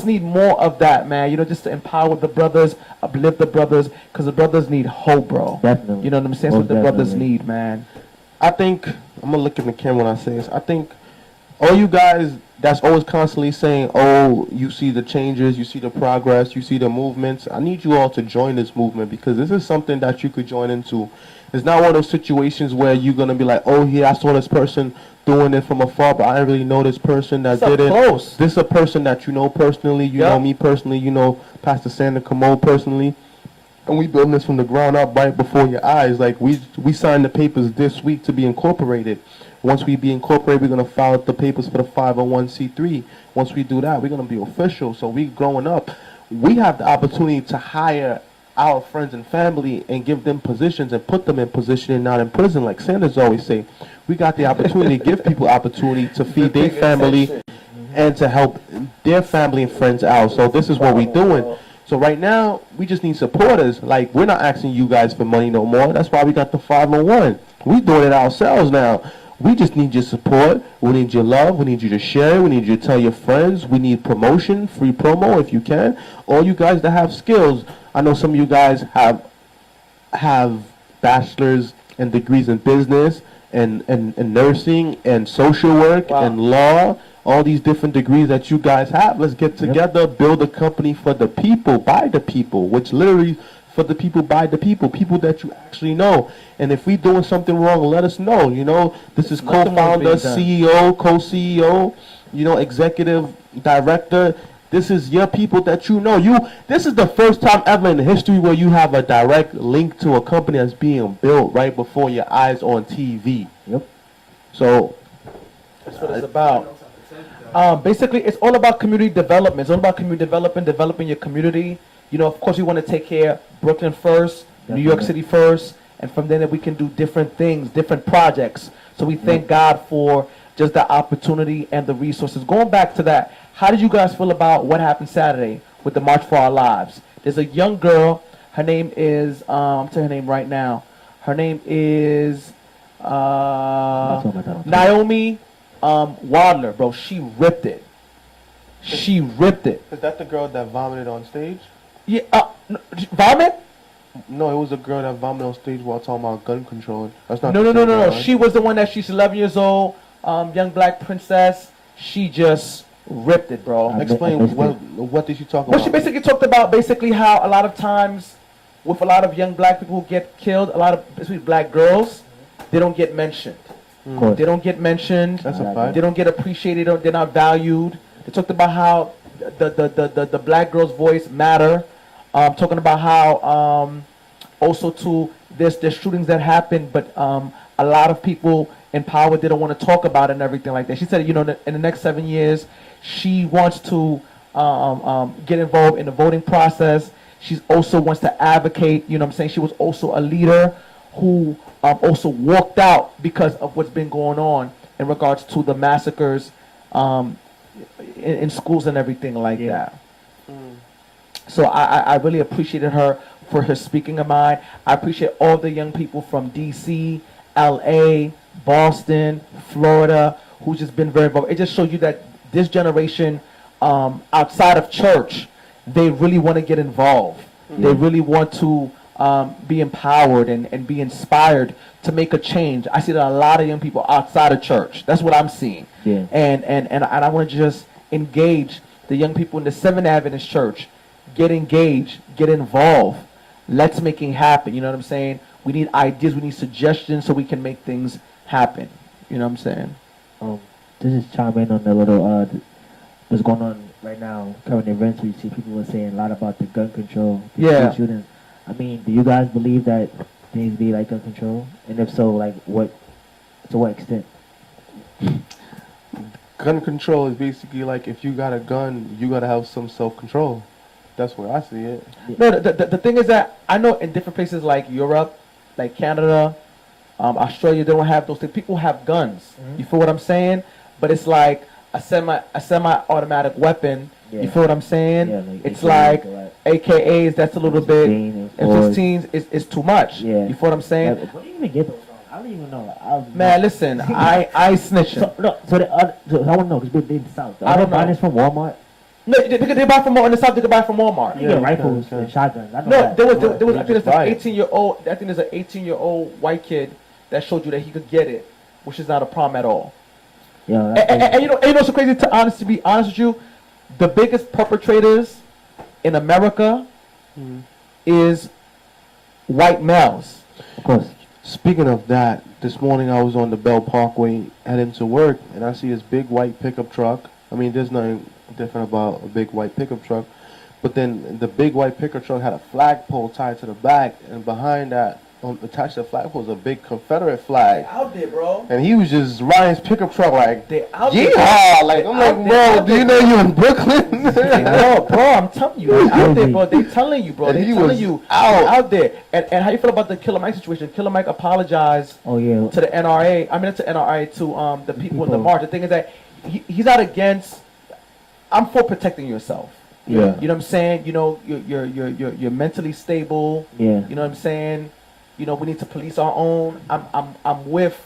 need more of that, man. Just to empower the brothers, uplift the brothers, because the brothers need hope, bro. Definitely. You know what I'm saying? That's what the brothers need, man. I think, I'm going to look in the camera when I say this, I think all you guys that's always constantly saying, oh, you see the changes, you see the progress, you see the movements, I need you all to join this movement, because this is something that you could join into. It's not one of those situations where you're going to be like, oh, yeah, I saw this person doing it from afar, but I didn't really know this person that did it. Close. This is a person that you know personally, you know me personally, you know Pastor Sandra Cameau personally. And we building this from the ground up right before your eyes. Like, we signed the papers this week to be incorporated. Once we be incorporated, we're going to file the papers for the 501c3. Once we do that, we're going to be official. So we growing up, we have the opportunity to hire our friends and family and give them positions and put them in position and not in prison. Like Sanders always say, we got the opportunity to give people opportunity to feed their family and to help their family and friends out. So this is what we're doing. So right now, we just need supporters. Like, we're not asking you guys for money no more. That's why we got the 501. We're doing it ourselves now. We just need your support. We need your love. We need you to share. We need you to tell your friends. We need promotion, free promo if you can. All you guys that have skills. I know some of you guys have bachelor's and degrees in business and nursing and social work Wow. and law, all these different degrees that you guys have. Let's get together, build a company for the people, by the people, which literally for the people, by the people that you actually know. And if we doing something wrong, let us know. You know, this is Nothing wrong co-founder, being done. CEO, co-CEO, you know, executive director. This is your people that you know. This is the first time ever in history where you have a direct link to a company that's being built right before your eyes on TV. Yep. So That's what it's about. Basically, it's all about community development. It's all about community development, developing your community. You know, of course, we want to take care of Brooklyn first, New York City first, and from there we can do different things, different projects. So we thank God for just the opportunity and the resources. Going back to that, how did you guys feel about what happened Saturday with the March for Our Lives? There's a young girl. Her name is, I'm telling her name right now. Her name is Naomi Wadler, bro. She ripped it. She ripped it. is that the girl that vomited on stage? Yeah, vomit? No, it was a girl that vomited on stage while talking about gun control. That's not. No. the same girl, right? She was the one that she's 11 years old, young black princess. She just ripped it, bro. Explain what did she talk Well, about? she basically talked about how a lot of times with a lot of young black people who get killed, a lot of especially black girls, they don't get mentioned. Of course. They don't get mentioned. That's a fact. They don't get appreciated. They're not valued. They talked about how the black girl's voice matter. Talking about how also too there's shootings that happen, but a lot of people in power they don't want to talk about it and everything like that. She said, you know, in the next 7 years, she wants to get involved in the voting process. She also wants to advocate. You know what I'm saying? She was also a leader who also walked out because of what's been going on in regards to the massacres in schools and everything like that. So I really appreciated her for her speaking her mind. I appreciate all the young people from D.C., L.A., Boston, Florida, who's just been very involved. It just shows you that this generation, outside of church, they really want to get involved. They really want to be empowered and be inspired to make a change. I see that a lot of young people outside of church. That's what I'm seeing. Yeah. And I want to just engage the young people in the Seventh Adventist Church. Get engaged, get involved. Let's make it happen. You know what I'm saying? We need ideas, we need suggestions so we can make things happen. You know what I'm saying? This is chime in on the little what's going on right now, current events. We see people were saying a lot about the gun control, the Yeah. shootings. I mean, do you guys believe that there needs to be like gun control? And if so, like what? To what extent? Gun control is basically like if you got a gun, you gotta have some self-control. That's where I see it. No, the thing is that I know in different places like Europe, like Canada, Australia, they don't have those things. People have guns. You feel what I'm saying? But it's like a semi-automatic weapon. Yeah. You feel what I'm saying? Yeah, like it's AKAs, like like AKAs. That's a little bit. M16s, M16s is too much. Yeah. You feel what I'm saying? Yeah, where do you even get those from? I don't even know. Man, listen, I snitching. So, no, so I want to know because they're in the South. I don't know. Buying this from Walmart. No, because they buy from in the South. They can buy from Walmart. You get rifles and shotguns. I know No, that. there was. I think there's just buy an it. 18-year-old. I think there's an 18-year-old white kid that showed you that he could get it, which is not a problem at all. Yeah, And you know what's so crazy? To be honest with you, the biggest perpetrators in America is white males. of course. Speaking of that, this morning I was on the Bell Parkway heading to work, and I see this big white pickup truck. I mean, there's nothing different about a big white pickup truck, but then the big white pickup truck had a flagpole tied to the back, and behind that, attached to the flagpole, was a big Confederate flag. Out there, bro. And he was just riding his pickup truck like, They out there. yeehaw! Like, I'm Out like, there, bro, out do you there. know you in Brooklyn? Bro, I'm telling you, they out there, bro. They telling you, bro. And They he telling was you, out. they're out there. And how you feel about the Killer Mike situation? Killer Mike apologized Oh yeah. to the NRA. I mean, not to NRA, to the people in the march. The thing is that he's not against. I'm for protecting yourself. Yeah. You know what I'm saying? You know, you're mentally stable. Yeah. You know what I'm saying? You know, we need to police our own. I'm with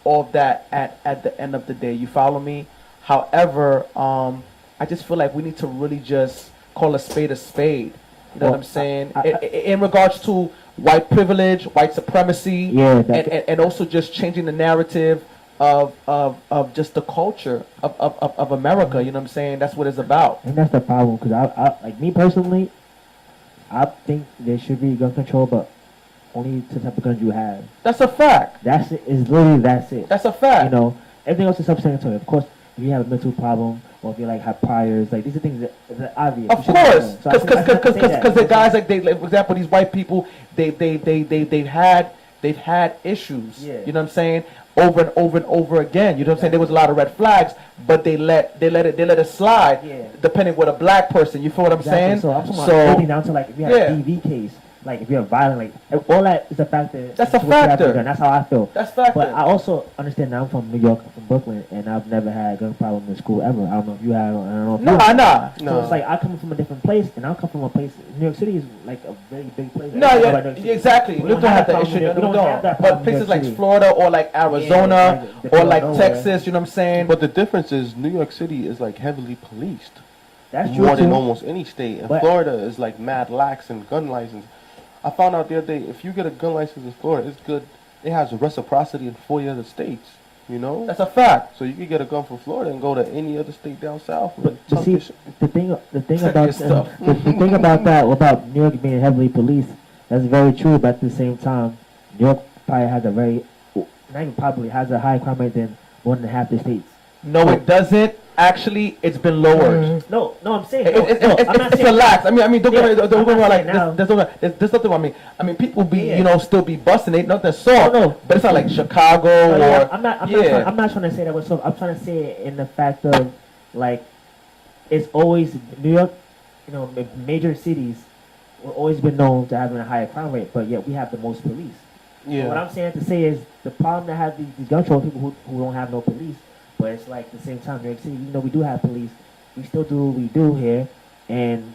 all of that at the end of the day. You follow me? However, I just feel like we need to really just call a spade a spade. You know what I'm saying? In regards to white privilege, white supremacy, Yeah, and also just changing the narrative of just the culture of America. You know what I'm saying? That's what it's about. And that's the problem, because I like me personally, I think there should be gun control, but only to the type of guns you have. That's a fact. That's it. It's literally that's it. That's a fact. You know, everything else is self-explanatory. Of course, if you have a mental problem or if you like have priors, like these are things that are obvious. Of course, because the guys like like, for example, these white people, they've had issues. Yeah. You know what I'm saying? Over and over and over again. You know what I'm saying? There was a lot of red flags, but they let it slide. Yeah. Depending with a black person. You feel what I'm saying? So I'm talking about everything down to like if you have a DV case, like if you're violent, like all that is a factor. That's a factor. And that's how I feel. That's factor. But I also understand that I'm from New York, I'm from Brooklyn, and I've never had a gun problem in school ever. I don't know if you have. I don't know if you have. Nah. So it's like I come from a different place, and I come from a place. New York City is like a very big place. No, yeah, exactly. We don't have that issue. We don't. But places like Florida or like Arizona or like Texas, you know what I'm saying? But the difference is New York City is like heavily policed. That's true More than too. almost any state. And But- Florida is like mad lax in gun license. I found out the other day, if you get a gun license in Florida, it's good. It has reciprocity in 40 other states, you know? That's a fact. So you can get a gun from Florida and go to any other state down south. But But see, the thing about stuff. the thing about that, about New York being heavily policed, that's very true. But at the same time, New York probably has a not even probably has a higher crime rate than more than half the states. No, it doesn't. Actually, it's been lowered. No, I'm saying It's relaxed. I mean, don't get me I'm not wrong. Like, saying now. there's nothing. I mean, people be, Yeah. still be busting. They nothing soft. No. But it's not like Chicago or. I'm not trying to say that was so. I'm trying to say it in the fact of like, it's always New York. Major cities will always been known to having a higher crime rate, but yet we have the most police. yeah. So what I'm saying to say is the problem that have these gun control people who don't have no police. But it's like at the same time, New York City, even though we do have police, we still do what we do here, and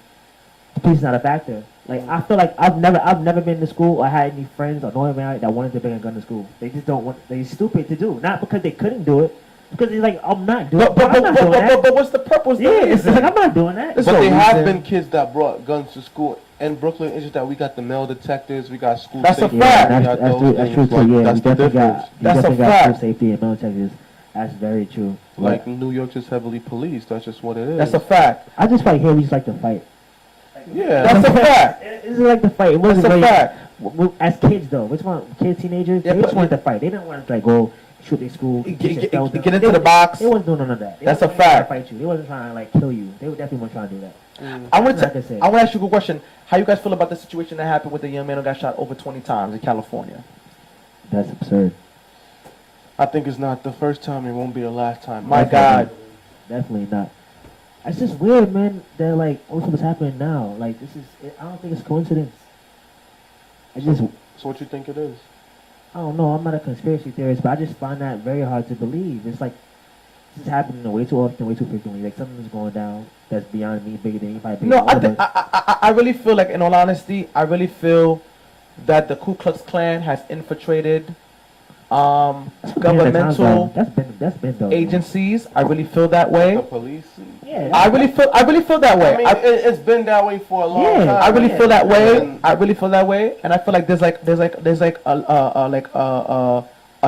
the police is not a factor. Like I feel like I've never been to school or had any friends or know anybody that wanted to bring a gun to school. They just don't want. They're stupid to do, not because they couldn't do it, because they're like, I'm not doing. But what's the purpose? Yeah, it's like I'm not doing that. But they have been kids that brought guns to school. In Brooklyn, it's just that we got the male detectives, we got school That's a safety. fact. we got That's those true things. too. Like, Yeah, that's we the definitely difference. got That's a school fact. safety and military. That's very true. Like New York is heavily policed. That's just what it is. That's a fact. I just like here we just like to fight. Yeah. That's a fact. It's like the fight. It wasn't That's a really, fact. As kids though, which one? Kids, teenagers, Yeah, they just but- wanted to fight. They didn't want to like go shoot their school. Get They into the box. They wasn't doing none of that. They That's a wasn't trying to fact. Fight you. They wasn't trying to like kill you. They definitely weren't trying to do that. I want Like I said. to ask you a good question. How you guys feel about the situation that happened with the young man who got shot over 20 times in California? That's absurd. I think it's not the first time. It won't be the last time. My God. Definitely not. It's just weird, man. That like also what's happening now. Like this is. I don't think it's coincidence. I just. So what you think it is? I don't know. I'm not a conspiracy theorist, but I just find that very hard to believe. It's like this is happening way too often, way too frequently. Like something is going down that's beyond me, bigger than anybody. No, I really feel like, in all honesty, I really feel that the Ku Klux Klan has infiltrated governmental that's been though. agencies. I really feel that The way. police? Yeah. I really feel that way. I mean, it's been that way for a long Yeah, time. I really feel that way. And I really feel that way, and I feel like there's a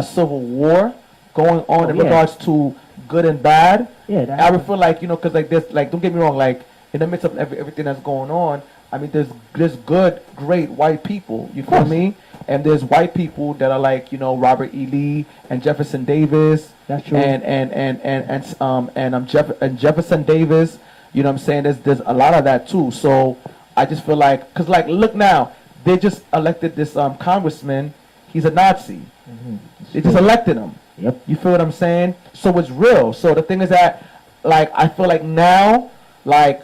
civil war going on in yeah. regards to good and bad. Yeah, I would feel like, because like there's like, don't get me wrong, like in the midst of everything that's going on, I mean there's good, great white people. You feel me? And there's white people that are like, Robert E. Lee and Jefferson Davis. That's true. And Jefferson Davis. You know what I'm saying? There's a lot of that too. So I just feel like, cause like look now, they just elected this congressman. He's a Nazi. Mm-hmm. They just elected him. Yep. You feel what I'm saying? So it's real. So the thing is that, like, I feel like now, like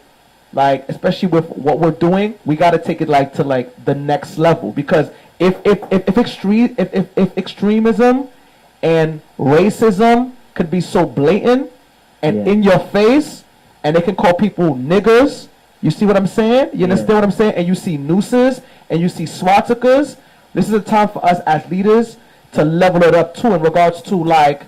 especially with what we're doing, we got to take it like to like the next level, because if extremism and racism could be so blatant and Yeah. in your face, and they can call people niggers, you see what I'm saying? You understand what I'm saying? And you see nooses and you see swastikas. This is a time for us as leaders to level it up too, in regards to, like,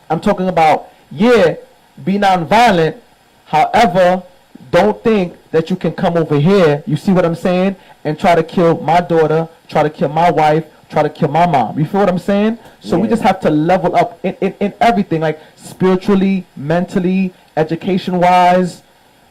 I'm talking about, be nonviolent. However, don't think that you can come over here, you see what I'm saying, and try to kill my daughter, try to kill my wife, try to kill my mom. You feel what I'm saying? So we Yeah. just have to level up in everything, like spiritually, mentally, education-wise.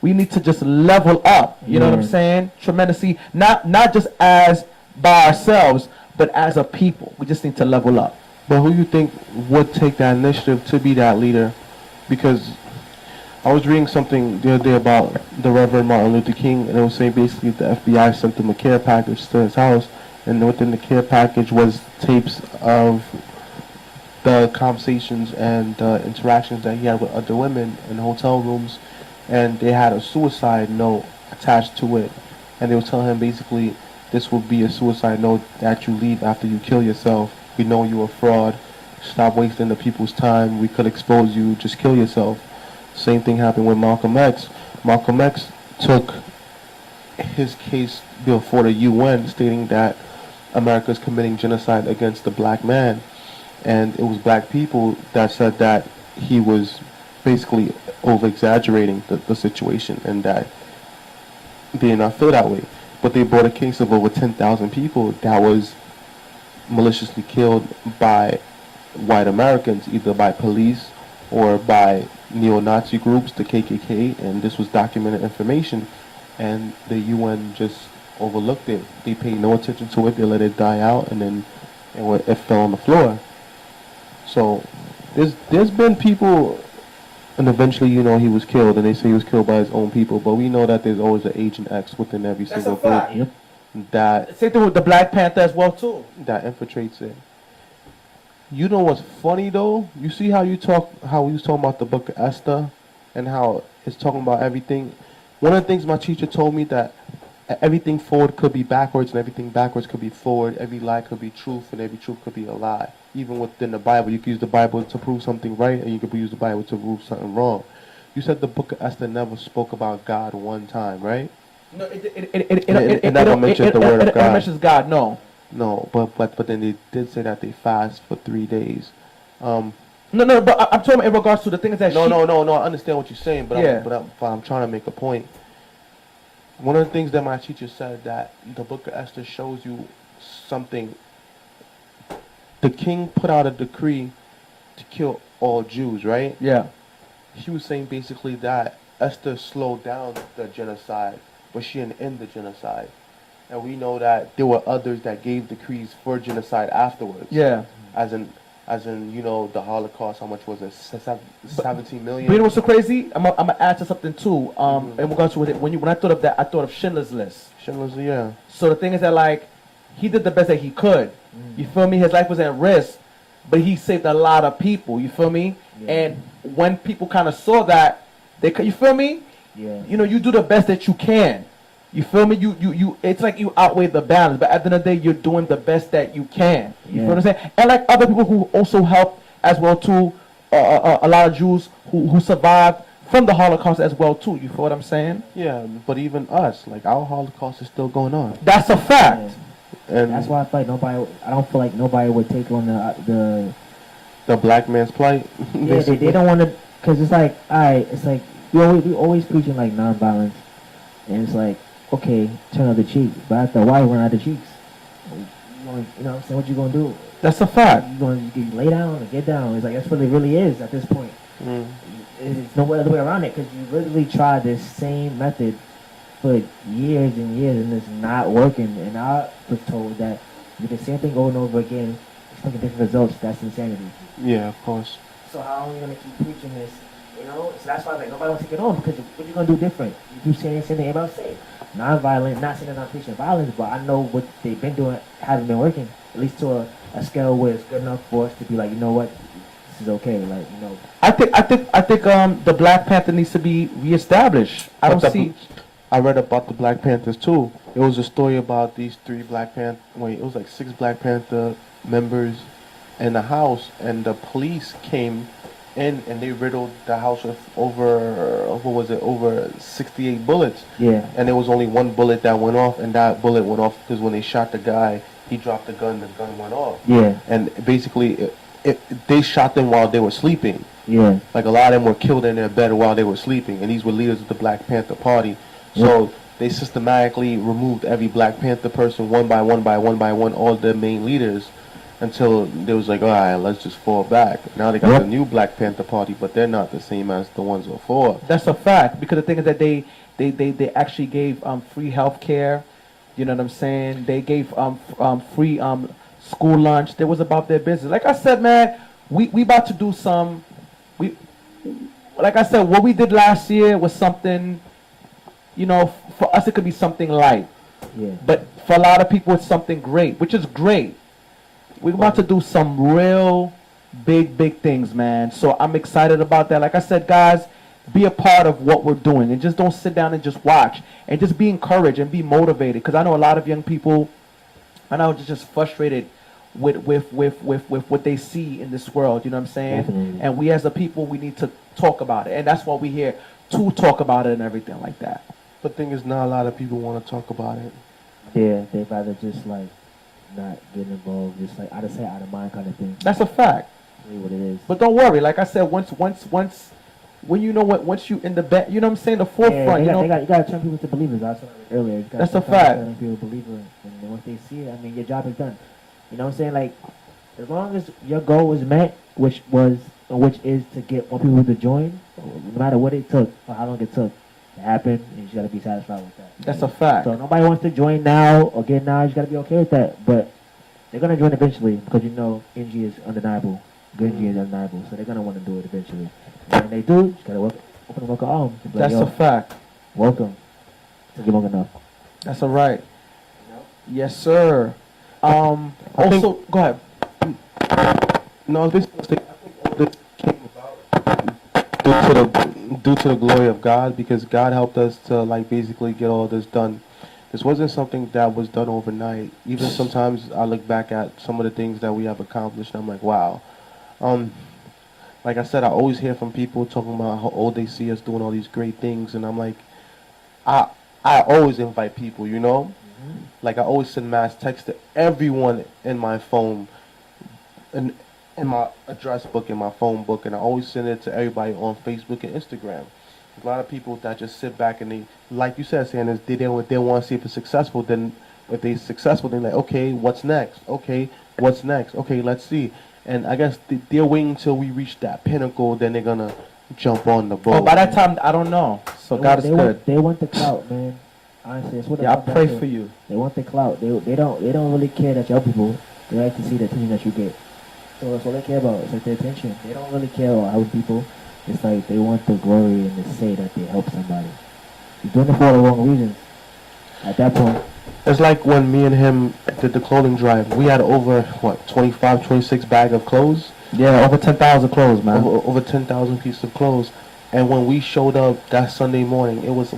We need to just level up. You know what I'm Yeah. saying? Tremendously. Not just as by ourselves, but as a people. We just need to level up. But who you think would take that initiative to be that leader? Because I was reading something the other day about the Reverend Martin Luther King, and it was saying basically the FBI sent him a care package to his house, and within the care package was tapes of the conversations and the interactions that he had with other women in hotel rooms, and they had a suicide note attached to it, and they were telling him basically this will be a suicide note that you leave after you kill yourself. We know you're a fraud. Stop wasting the people's time. We could expose you. Just kill yourself. Same thing happened with Malcolm X. Malcolm X took his case before the UN stating that America is committing genocide against the black man. And it was black people that said that he was basically over-exaggerating the situation and that they did not feel that way. But they brought a case of over 10,000 people that was maliciously killed by white Americans, either by police or by neo-Nazi groups, the KKK, and this was documented information, and the UN just overlooked it. They paid no attention to it. They let it die out, and then it fell on the floor. So there's been people, and eventually, you know, he was killed, and they say he was killed by his own people, but we know that there's always an Agent X within every That's single a fact. group that Same thing with the Black Panther as well too. infiltrates it. You know what's funny though? You see how we was talking about the Book of Esther and how it's talking about everything. One of the things my teacher told me that everything forward could be backwards and everything backwards could be forward. Every lie could be truth and every truth could be a lie. Even within the Bible, you can use the Bible to prove something right and you can use the Bible to prove something wrong. You said the Book of Esther never spoke about God one time, right? No, It never mentions the word of It God. mentions God, no. No, but then they did say that they fast for 3 days. No, but I'm talking about in regards to the things that No, I understand what you're saying, but Yeah. I'm trying to make a point. One of the things that my teacher said that the Book of Esther shows you something. The king put out a decree to kill all Jews, right? Yeah. He was saying basically that Esther slowed down the genocide, but she didn't end the genocide. And we know that there were others that gave decrees for genocide afterwards. Yeah. As in, you know, the Holocaust, how much was it? 17 million? But you know what's so crazy? I'm gonna add to something too. In regards to it, when I thought of that, I thought of Schindler's List. Schindler's, yeah. So the thing is that like he did the best that he could. You feel me? His life was at risk, but he saved a lot of people. You feel me? Yeah. And when people kind of saw that, you feel me? Yeah. You know, you do the best that you can. You feel me? You it's like you outweigh the balance, but at the end of the day, you're doing the best that you can. You feel what I'm saying? And like other people who also helped as well too, a lot of Jews who survived from the Holocaust as well too. You feel what I'm saying? Yeah, but even us, like our Holocaust is still going on. That's a fact. And That's why I feel like I don't feel like nobody would take on the black man's plight. yeah, they don't want to, cause it's like, alright, it's like we always preaching like nonviolence, and it's like, okay, turn out the cheek, but after a while, run out the cheeks. You know what I'm saying? What you gonna do? That's a fact. You lay down or get down. It's like that's what it really is at this point. There's no other way around it, because you literally tried this same method for years and years, and it's not working. And I was told that you do the same thing over and over again, expecting different results. That's insanity. Yeah, of course. So how are we gonna keep preaching this? You know, so that's why like nobody wants to take it on, because what you gonna do different? You keep saying the same thing everybody say. Non-violent, not saying that I'm preaching violence, but I know what they've been doing hasn't been working. At least to a scale where it's good enough for us to be like, you know what, this is okay. Like, you know. I think the Black Panther needs to be reestablished. I read about the Black Panthers too. It was a story about these 3 Black Panther. Wait, it was like 6 Black Panther members in the house, and the police came in and they riddled the house with over 68 bullets. Yeah. And there was only one bullet that went off, and that bullet went off because when they shot the guy, he dropped the gun went off. Yeah. And basically, they shot them while they were sleeping. Yeah. Like a lot of them were killed in their bed while they were sleeping, and these were leaders of the Black Panther Party. So they systematically removed every Black Panther person one by one, all the main leaders, until they was like, all right, let's just fall back. Now they got the new Black Panther Party, but they're not the same as the ones before. That's a fact, because the thing is that they actually gave free health care. You know what I'm saying? They gave free school lunch. They was about their business. Like I said, man, we about to do some. Like I said, what we did last year was something. You know, for us it could be something light. Yeah. But for a lot of people it's something great, which is great. We're about to do some real big things, man. So I'm excited about that. Like I said, guys, be a part of what we're doing, and just don't sit down and just watch, and just be encouraged and be motivated, because I know a lot of young people, I know, just frustrated with what they see in this world. You know what I'm saying? Definitely. And we as a people, we need to talk about it, and that's why we're here, to talk about it and everything like that. But the thing is, not a lot of people want to talk about it. Yeah, they'd rather just like not get involved, just like out of sight, out of mind kind of thing. That's a fact. Really what it is. But don't worry, like I said, once when you know what, once you in the back, you know what I'm saying, the forefront, you gotta turn people to believers. That's what I said earlier. You gotta That's a turn fact. people to believers, and once they see it, I mean, your job is done. You know what I'm saying? Like, as long as your goal was met, which is to get more people to join, no matter what it took or how long it took to happen, you just gotta be satisfied with that. That's a fact. So nobody wants to join now or get now. You just gotta be okay with that. But they're gonna join eventually, because you know NG is undeniable. Good NG is undeniable, so they're gonna want to do it eventually. And when they do, you just gotta open the welcome arms. Like, That's a fact. Welcome. Took you long enough. That's all right. Yes, sir. Also, go ahead. No, I think all this came about due to the glory of God, because God helped us to like basically get all this done. This wasn't something that was done overnight. Even sometimes I look back at some of the things that we have accomplished, and I'm like, wow. Like I said, I always hear from people talking about how old they see us doing all these great things, and I'm like, I always invite people, you know? Like I always send mass text to everyone in my phone, in my address book, in my phone book, and I always send it to everybody on Facebook and Instagram. A lot of people that just sit back and they, like you said, Sanders, they want to see if it's successful. Then if they're successful, they're like, okay, what's next? Okay, what's next? Okay, let's see. And I guess they're waiting until we reach that pinnacle, then they're gonna jump on the boat. Oh, by that time, I don't know. So God is good. They want the clout, man. Honestly, that's what. Yeah, I pray for you. They want the clout. They don't really care that you're people. They like to see the attention that you get. So that's all they care about. It's like the attention. They don't really care about helping people. It's like they want the glory and to say that they help somebody. You're doing it for the wrong reasons. At that point. It's like when me and him did the clothing drive. We had over, 25, 26 bag of clothes? Yeah, over 10,000 clothes, man. Over 10,000 pieces of clothes. And when we showed up that Sunday morning, it was,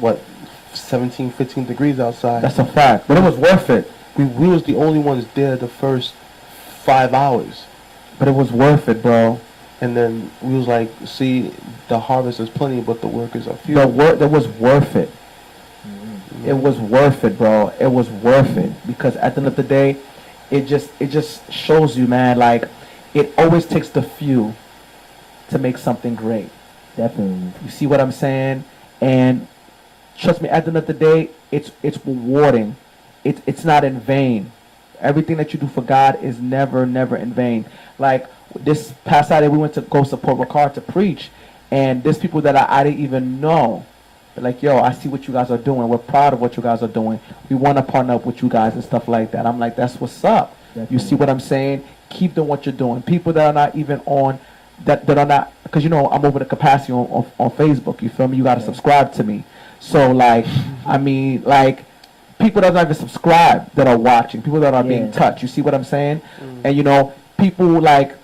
17, 15 degrees outside. That's a fact. But it was worth it. We was the only ones there the first 5 hours. But it was worth it, bro. And then we was like, see, the harvest is plenty, but the workers are few. That was worth it. Mm-hmm. It was worth it, bro. It was worth it, because at the end of the day, it just shows you, man. Like, it always takes the few to make something great. Definitely. You see what I'm saying? And trust me, at the end of the day, it's rewarding. It's not in vain. Everything that you do for God is never in vain. Like this past Saturday, we went to go support Rickard to preach, and there's people that I didn't even know. They're like, yo, I see what you guys are doing. We're proud of what you guys are doing. We want to partner up with you guys and stuff like that. I'm like, that's what's up. Definitely. You see what I'm saying? Keep doing what you're doing. People that are not even on, that are not, because you know I'm over the capacity on Facebook. You feel me? You got to subscribe to me. So like, I mean, like, people that don't even subscribe that are watching, people that are being touched. You see what I'm saying? And you know, people like,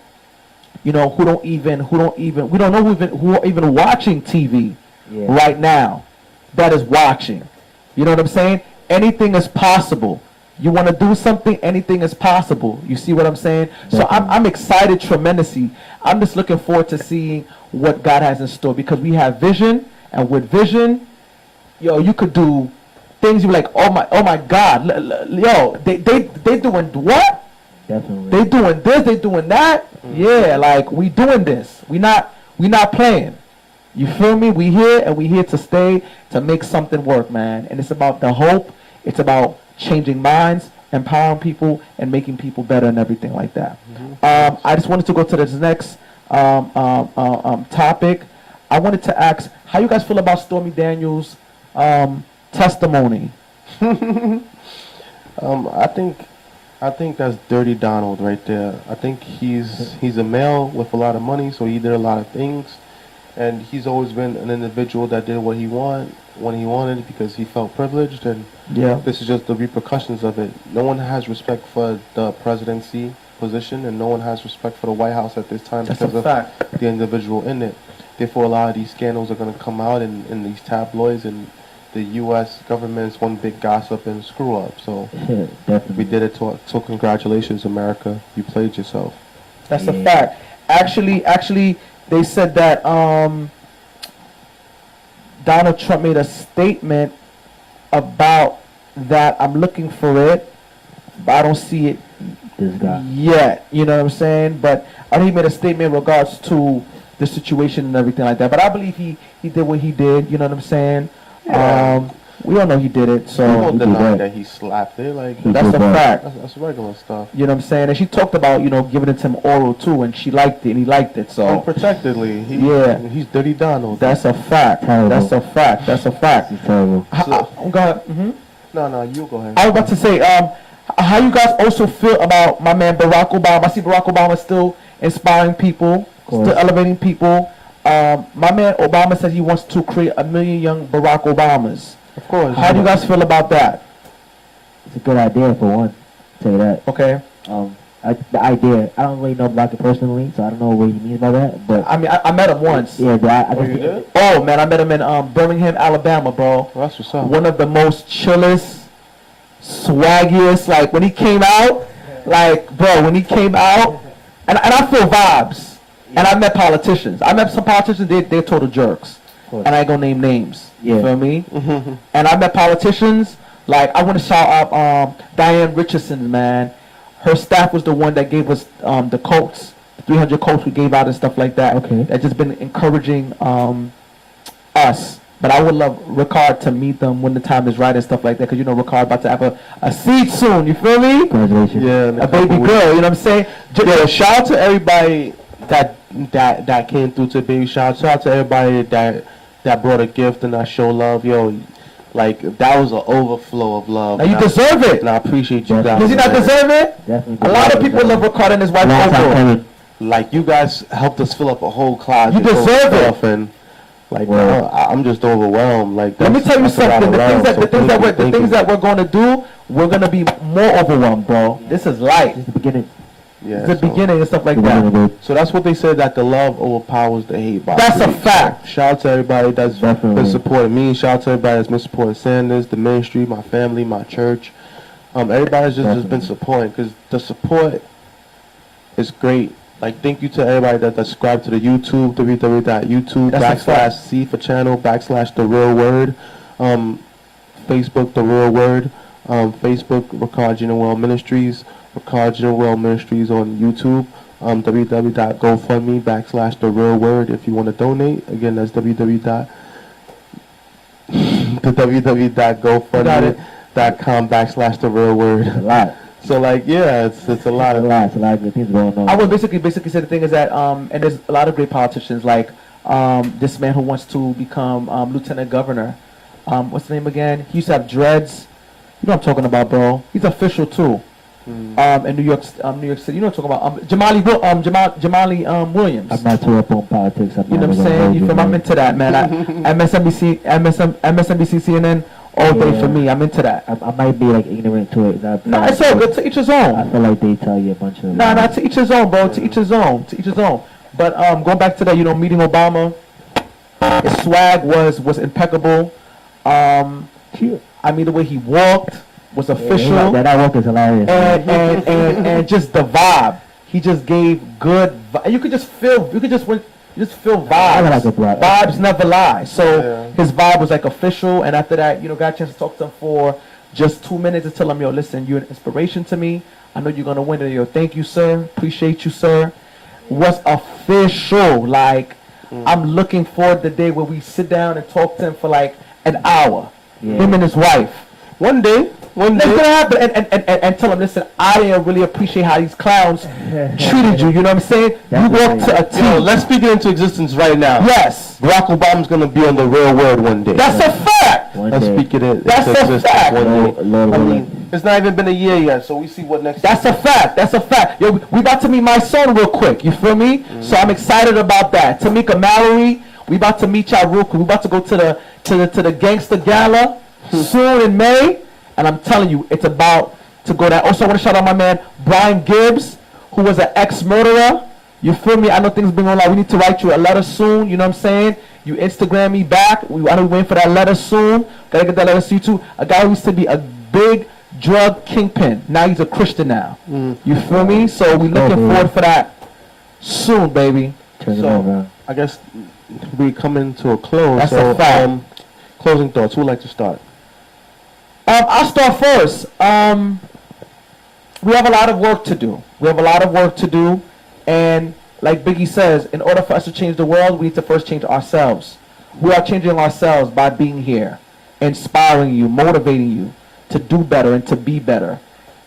you know, who don't even we don't know who are even watching TV right now, that is watching. You know what I'm saying? Anything is possible. You want to do something, anything is possible. You see what I'm saying? So I'm excited tremendously. I'm just looking forward to seeing what God has in store, because we have vision, and with vision, yo, you could do things you're like, oh my God, yo, they doing what? Definitely. They doing this, they doing that. Yeah, like we doing this. We not playing. You feel me? We here and we here to stay to make something work, man. And it's about the hope. It's about changing minds, empowering people, and making people better and everything like that. I just wanted to go to this next topic. I wanted to ask how you guys feel about Stormy Daniels' testimony. I think that's Dirty Donald right there. I think he's a male with a lot of money, so he did a lot of things, and he's always been an individual that did what he wanted when he wanted because he felt privileged, and this is just the repercussions of it. No one has respect for the presidency position, and no one has respect for the White House at this time because of the individual in it. Therefore, a lot of these scandals are going to come out in these tabloids, and the U.S. government is one big gossip and screw up. So we did it. So congratulations, America. You played yourself. That's a fact. Actually, they said that Donald Trump made a statement about that. I'm looking for it, but I don't see it yet. You know what I'm saying? But I know he made a statement in regards to the situation and everything like that. But I believe he did what he did. You know what I'm saying? Yeah. We all know he did it, so we don't deny that he slapped it. Like that's a fact. That's regular stuff. You know what I'm saying? And she talked about giving it to him oral too, and she liked it, and he liked it. So unprotectedly, he's Dirty Donald. That's a fact. That's a fact. That's a fact. Terrible. Go ahead. No, you go ahead. I was about to say, how you guys also feel about my man Barack Obama? I see Barack Obama still inspiring people, still elevating people. My man Obama said he wants to create 1 million young Barack Obamas. Of course. How do you guys feel about that? It's a good idea for one. I'll tell you that. Okay. The idea. I don't really know about it personally, so I don't know what he means by that. But I mean, I met him once. Yeah, but I you did? Oh man, I met him in Birmingham, Alabama, bro. Well, that's what's up. One of the most chillest, swaggiest. Like when he came out, when he came out, and I feel vibes. And I met politicians. I met some politicians. They're total jerks, and I ain't gonna name names. You feel me? And I met politicians. Like I want to shout out Diane Richardson, man. Her staff was the one that gave us the coats, 300 coats we gave out and stuff like that. Okay. That just been encouraging us. But I would love Rickard to meet them when the time is right and stuff like that, because Rickard about to have a seed soon. You feel me? Congratulations. Yeah, a baby girl. You know what I'm saying? Yeah. Shout out to everybody that came through to baby. Shout out to everybody that brought a gift and that show love. Yo, like that was an overflow of love. Now you deserve it. And I appreciate you guys. Does he not deserve it? Definitely. A lot of people love Rickard and his wife Coco. Like you guys helped us fill up a whole closet. You deserve it. And like I'm just overwhelmed. Like let me tell you something. The things that we're going to do, we're going to be more overwhelmed, bro. This is light. It's the beginning. Yeah, it's the beginning and stuff like that. So that's what they said, that the love overpowers the hate. That's a fact. Shout out to everybody that's been supporting me. Shout out to everybody that's been supporting Sanders, the ministry, my family, my church. Everybody's just been supporting, because the support is great. Like thank you to everybody that subscribed to the YouTube, www.youtube.com/C for channel /The Real Word. Facebook, The Real Word. Facebook, Rickard Jean-Noel Ministries. Rickard Jean-Noel Ministries on YouTube. www.gofundme /The Real Word if you want to donate. Again, that's www.gofundme.com /The Real Word. A lot. So it's a lot of good things going on. I would basically say the thing is that and there's a lot of great politicians like this man who wants to become lieutenant governor. What's the name again? He used to have dreads. You know what I'm talking about, bro. He's official too. In New York City. You know what I'm talking about. Jamali Williams. I'm not too up on politics. You know what I'm saying? You feel me? I'm into that, man. MSNBC, CNN, all day for me. I'm into that. I might be ignorant to it. No, it's all good. To each his own. I feel like they tell you a bunch of. Nah, to each his own, bro. To each his own. To each his own. But going back to that, meeting Obama, his swag was impeccable. I mean, the way he walked was official. That walk is hilarious. And just the vibe. He just gave good. You could just feel vibes. Vibes never lie. So his vibe was official. And after that, got a chance to talk to him for just 2 minutes to tell him, yo, listen, you're an inspiration to me. I know you're gonna win it. Yo, thank you, sir. Appreciate you, sir. Was official. I'm looking forward to the day where we sit down and talk to him for like an hour. Yeah. Him and his wife. One day. That's gonna happen, and tell him, listen, I didn't really appreciate how these clowns treated you. You know what I'm saying? You walk to a team. Yo, let's speak it into existence right now. Yes, Barack Obama's gonna be on the real world one day. that's a fact. Let's speak it into That's a existence fact. one day. Lord I willing. mean, it's not even been a year yet, so we see what next. That's a fact. That's a fact. Yo, we about to meet my son real quick. You feel me? So I'm excited about that. Tamika Mallory, we about to meet y'all real quick. We about to go to the Gangster Gala soon in May, and I'm telling you, it's about to go there. Also, I want to shout out my man Brian Gibbs, who was an ex-murderer. You feel me? I know things been going on. We need to write you a letter soon. You know what I'm saying? You Instagram me back. I know we're waiting for that letter soon. Gotta get that letter to you too. A guy who used to be a big drug kingpin. Now he's a Christian now. You feel me? So we looking forward for that soon, baby. So I guess we coming to a close. That's so, a fact. Closing thoughts. Who would like to start? I'll start first. We have a lot of work to do. And like Biggie says, in order for us to change the world, we need to first change ourselves. We are changing ourselves by being here, inspiring you, motivating you to do better and to be better.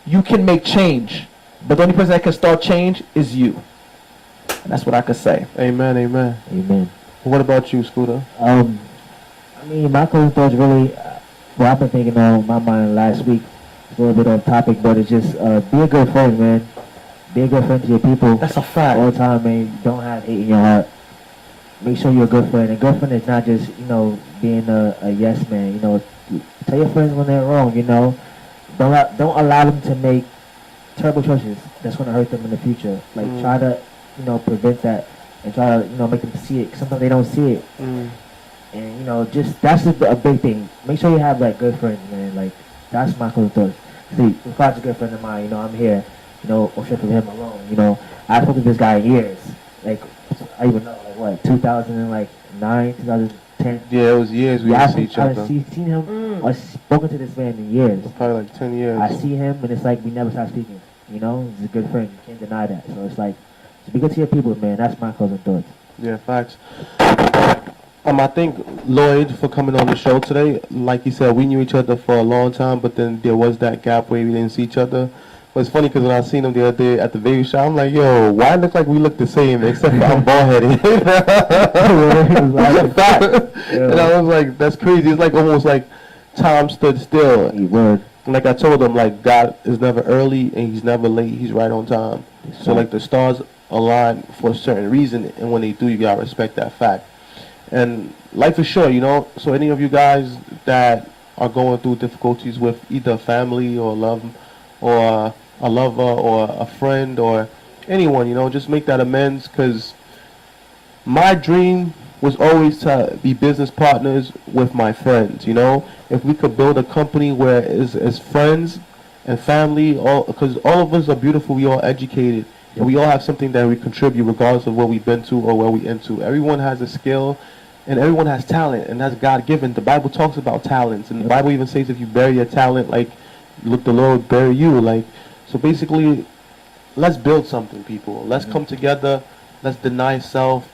You can make change, but the only person that can start change is you. And that's what I could say. Amen, amen. Amen. What about you, Scooter? I mean, my closing thoughts really, what I've been thinking on my mind last week, a little bit off topic, but it's just be a good friend, man. Be a good friend to your people. That's a fact. All the time, man. Don't have hate in your heart. Make sure you're a good friend. A good friend is not just, being a yes man. Tell your friends when they're wrong, Don't allow them to make terrible choices that's going to hurt them in the future. Like, try to, prevent that and try to, make them see it. 'Cause sometimes they don't see it. And, that's just a big thing. Make sure you have, good friends, man. Like, that's my closing thoughts. See, Rickard's a good friend of mine. I'm here. Or shit with him alone. I spoke to this guy years. Like, I even know, 2009, 2010. Yeah, it was years we didn't see each other. I've seen him, I've spoken to this man in years. Probably like 10 years. I see him, and it's like we never stop speaking. He's a good friend. You can't deny that. So it's like, just be good to your people, man. That's my closing thoughts. Yeah, facts. I thank Lloyd for coming on the show today. Like he said, we knew each other for a long time, but then there was that gap where we didn't see each other. But it's funny because when I seen him the other day at the baby shop, I'm like, yo, why it look like we look the same except for I'm bald-headed? And I was like, that's crazy. It's like almost like time stood still. And like I told him, like, God is never early and he's never late. He's right on time. So like the stars align for a certain reason, and when they do, you gotta respect that fact. And life is short, So any of you guys that are going through difficulties with either family or love, or a lover or a friend or anyone, just make that amends, because my dream was always to be business partners with my friends, If we could build a company where it's friends and family, because all of us are beautiful, we all educated, and we all have something that we contribute regardless of what we've been to or where we into. Everyone has a skill and everyone has talent, and that's God-given. The Bible talks about talents, and the Bible even says if you bury your talent, look, the Lord will bury you. So basically, let's build something, people. Let's come together. Let's deny self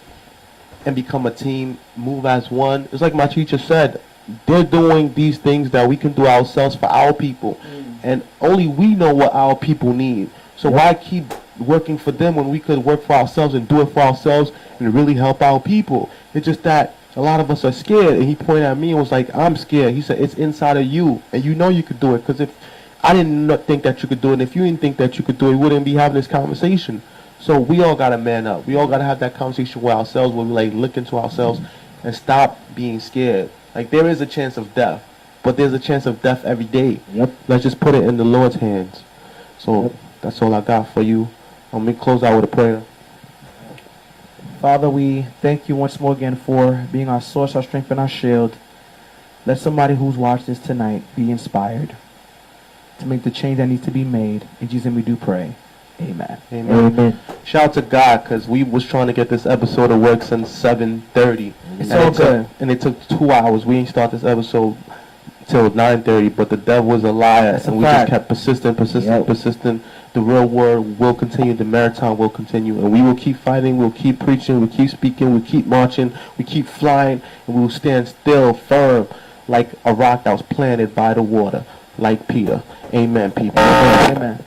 and become a team. Move as one. It's like my teacher said, they're doing these things that we can do ourselves for our people. And only we know what our people need. So why keep working for them when we could work for ourselves and do it for ourselves and really help our people? It's just that a lot of us are scared. And he pointed at me and was like, I'm scared. He said, it's inside of you. And you know you could do it. Because if I didn't think that you could do it, and if you didn't think that you could do it, we wouldn't be having this conversation. So we all got to man up. We all got to have that conversation with ourselves where we look into ourselves and stop being scared. There is a chance of death, but there's a chance of death every day. Let's just put it in the Lord's hands. So that's all I got for you. Let me close out with a prayer. Father, we thank you once more again for being our source, our strength, and our shield. Let somebody who's watched this tonight be inspired to make the change that needs to be made. In Jesus' name we do pray. Amen. Amen. Shout out to God, because we was trying to get this episode to work since 7:30. It's all good. And it took 2 hours. We didn't start this episode till 9:30, but the devil was a liar. That's a and we fact. just kept persistent. the real world will continue, the maritime will continue, and we will keep fighting, we'll keep preaching, we'll keep speaking, we'll keep marching, we keep flying, and we will stand still firm like a rock that was planted by the water, like Peter. Amen, people. Amen.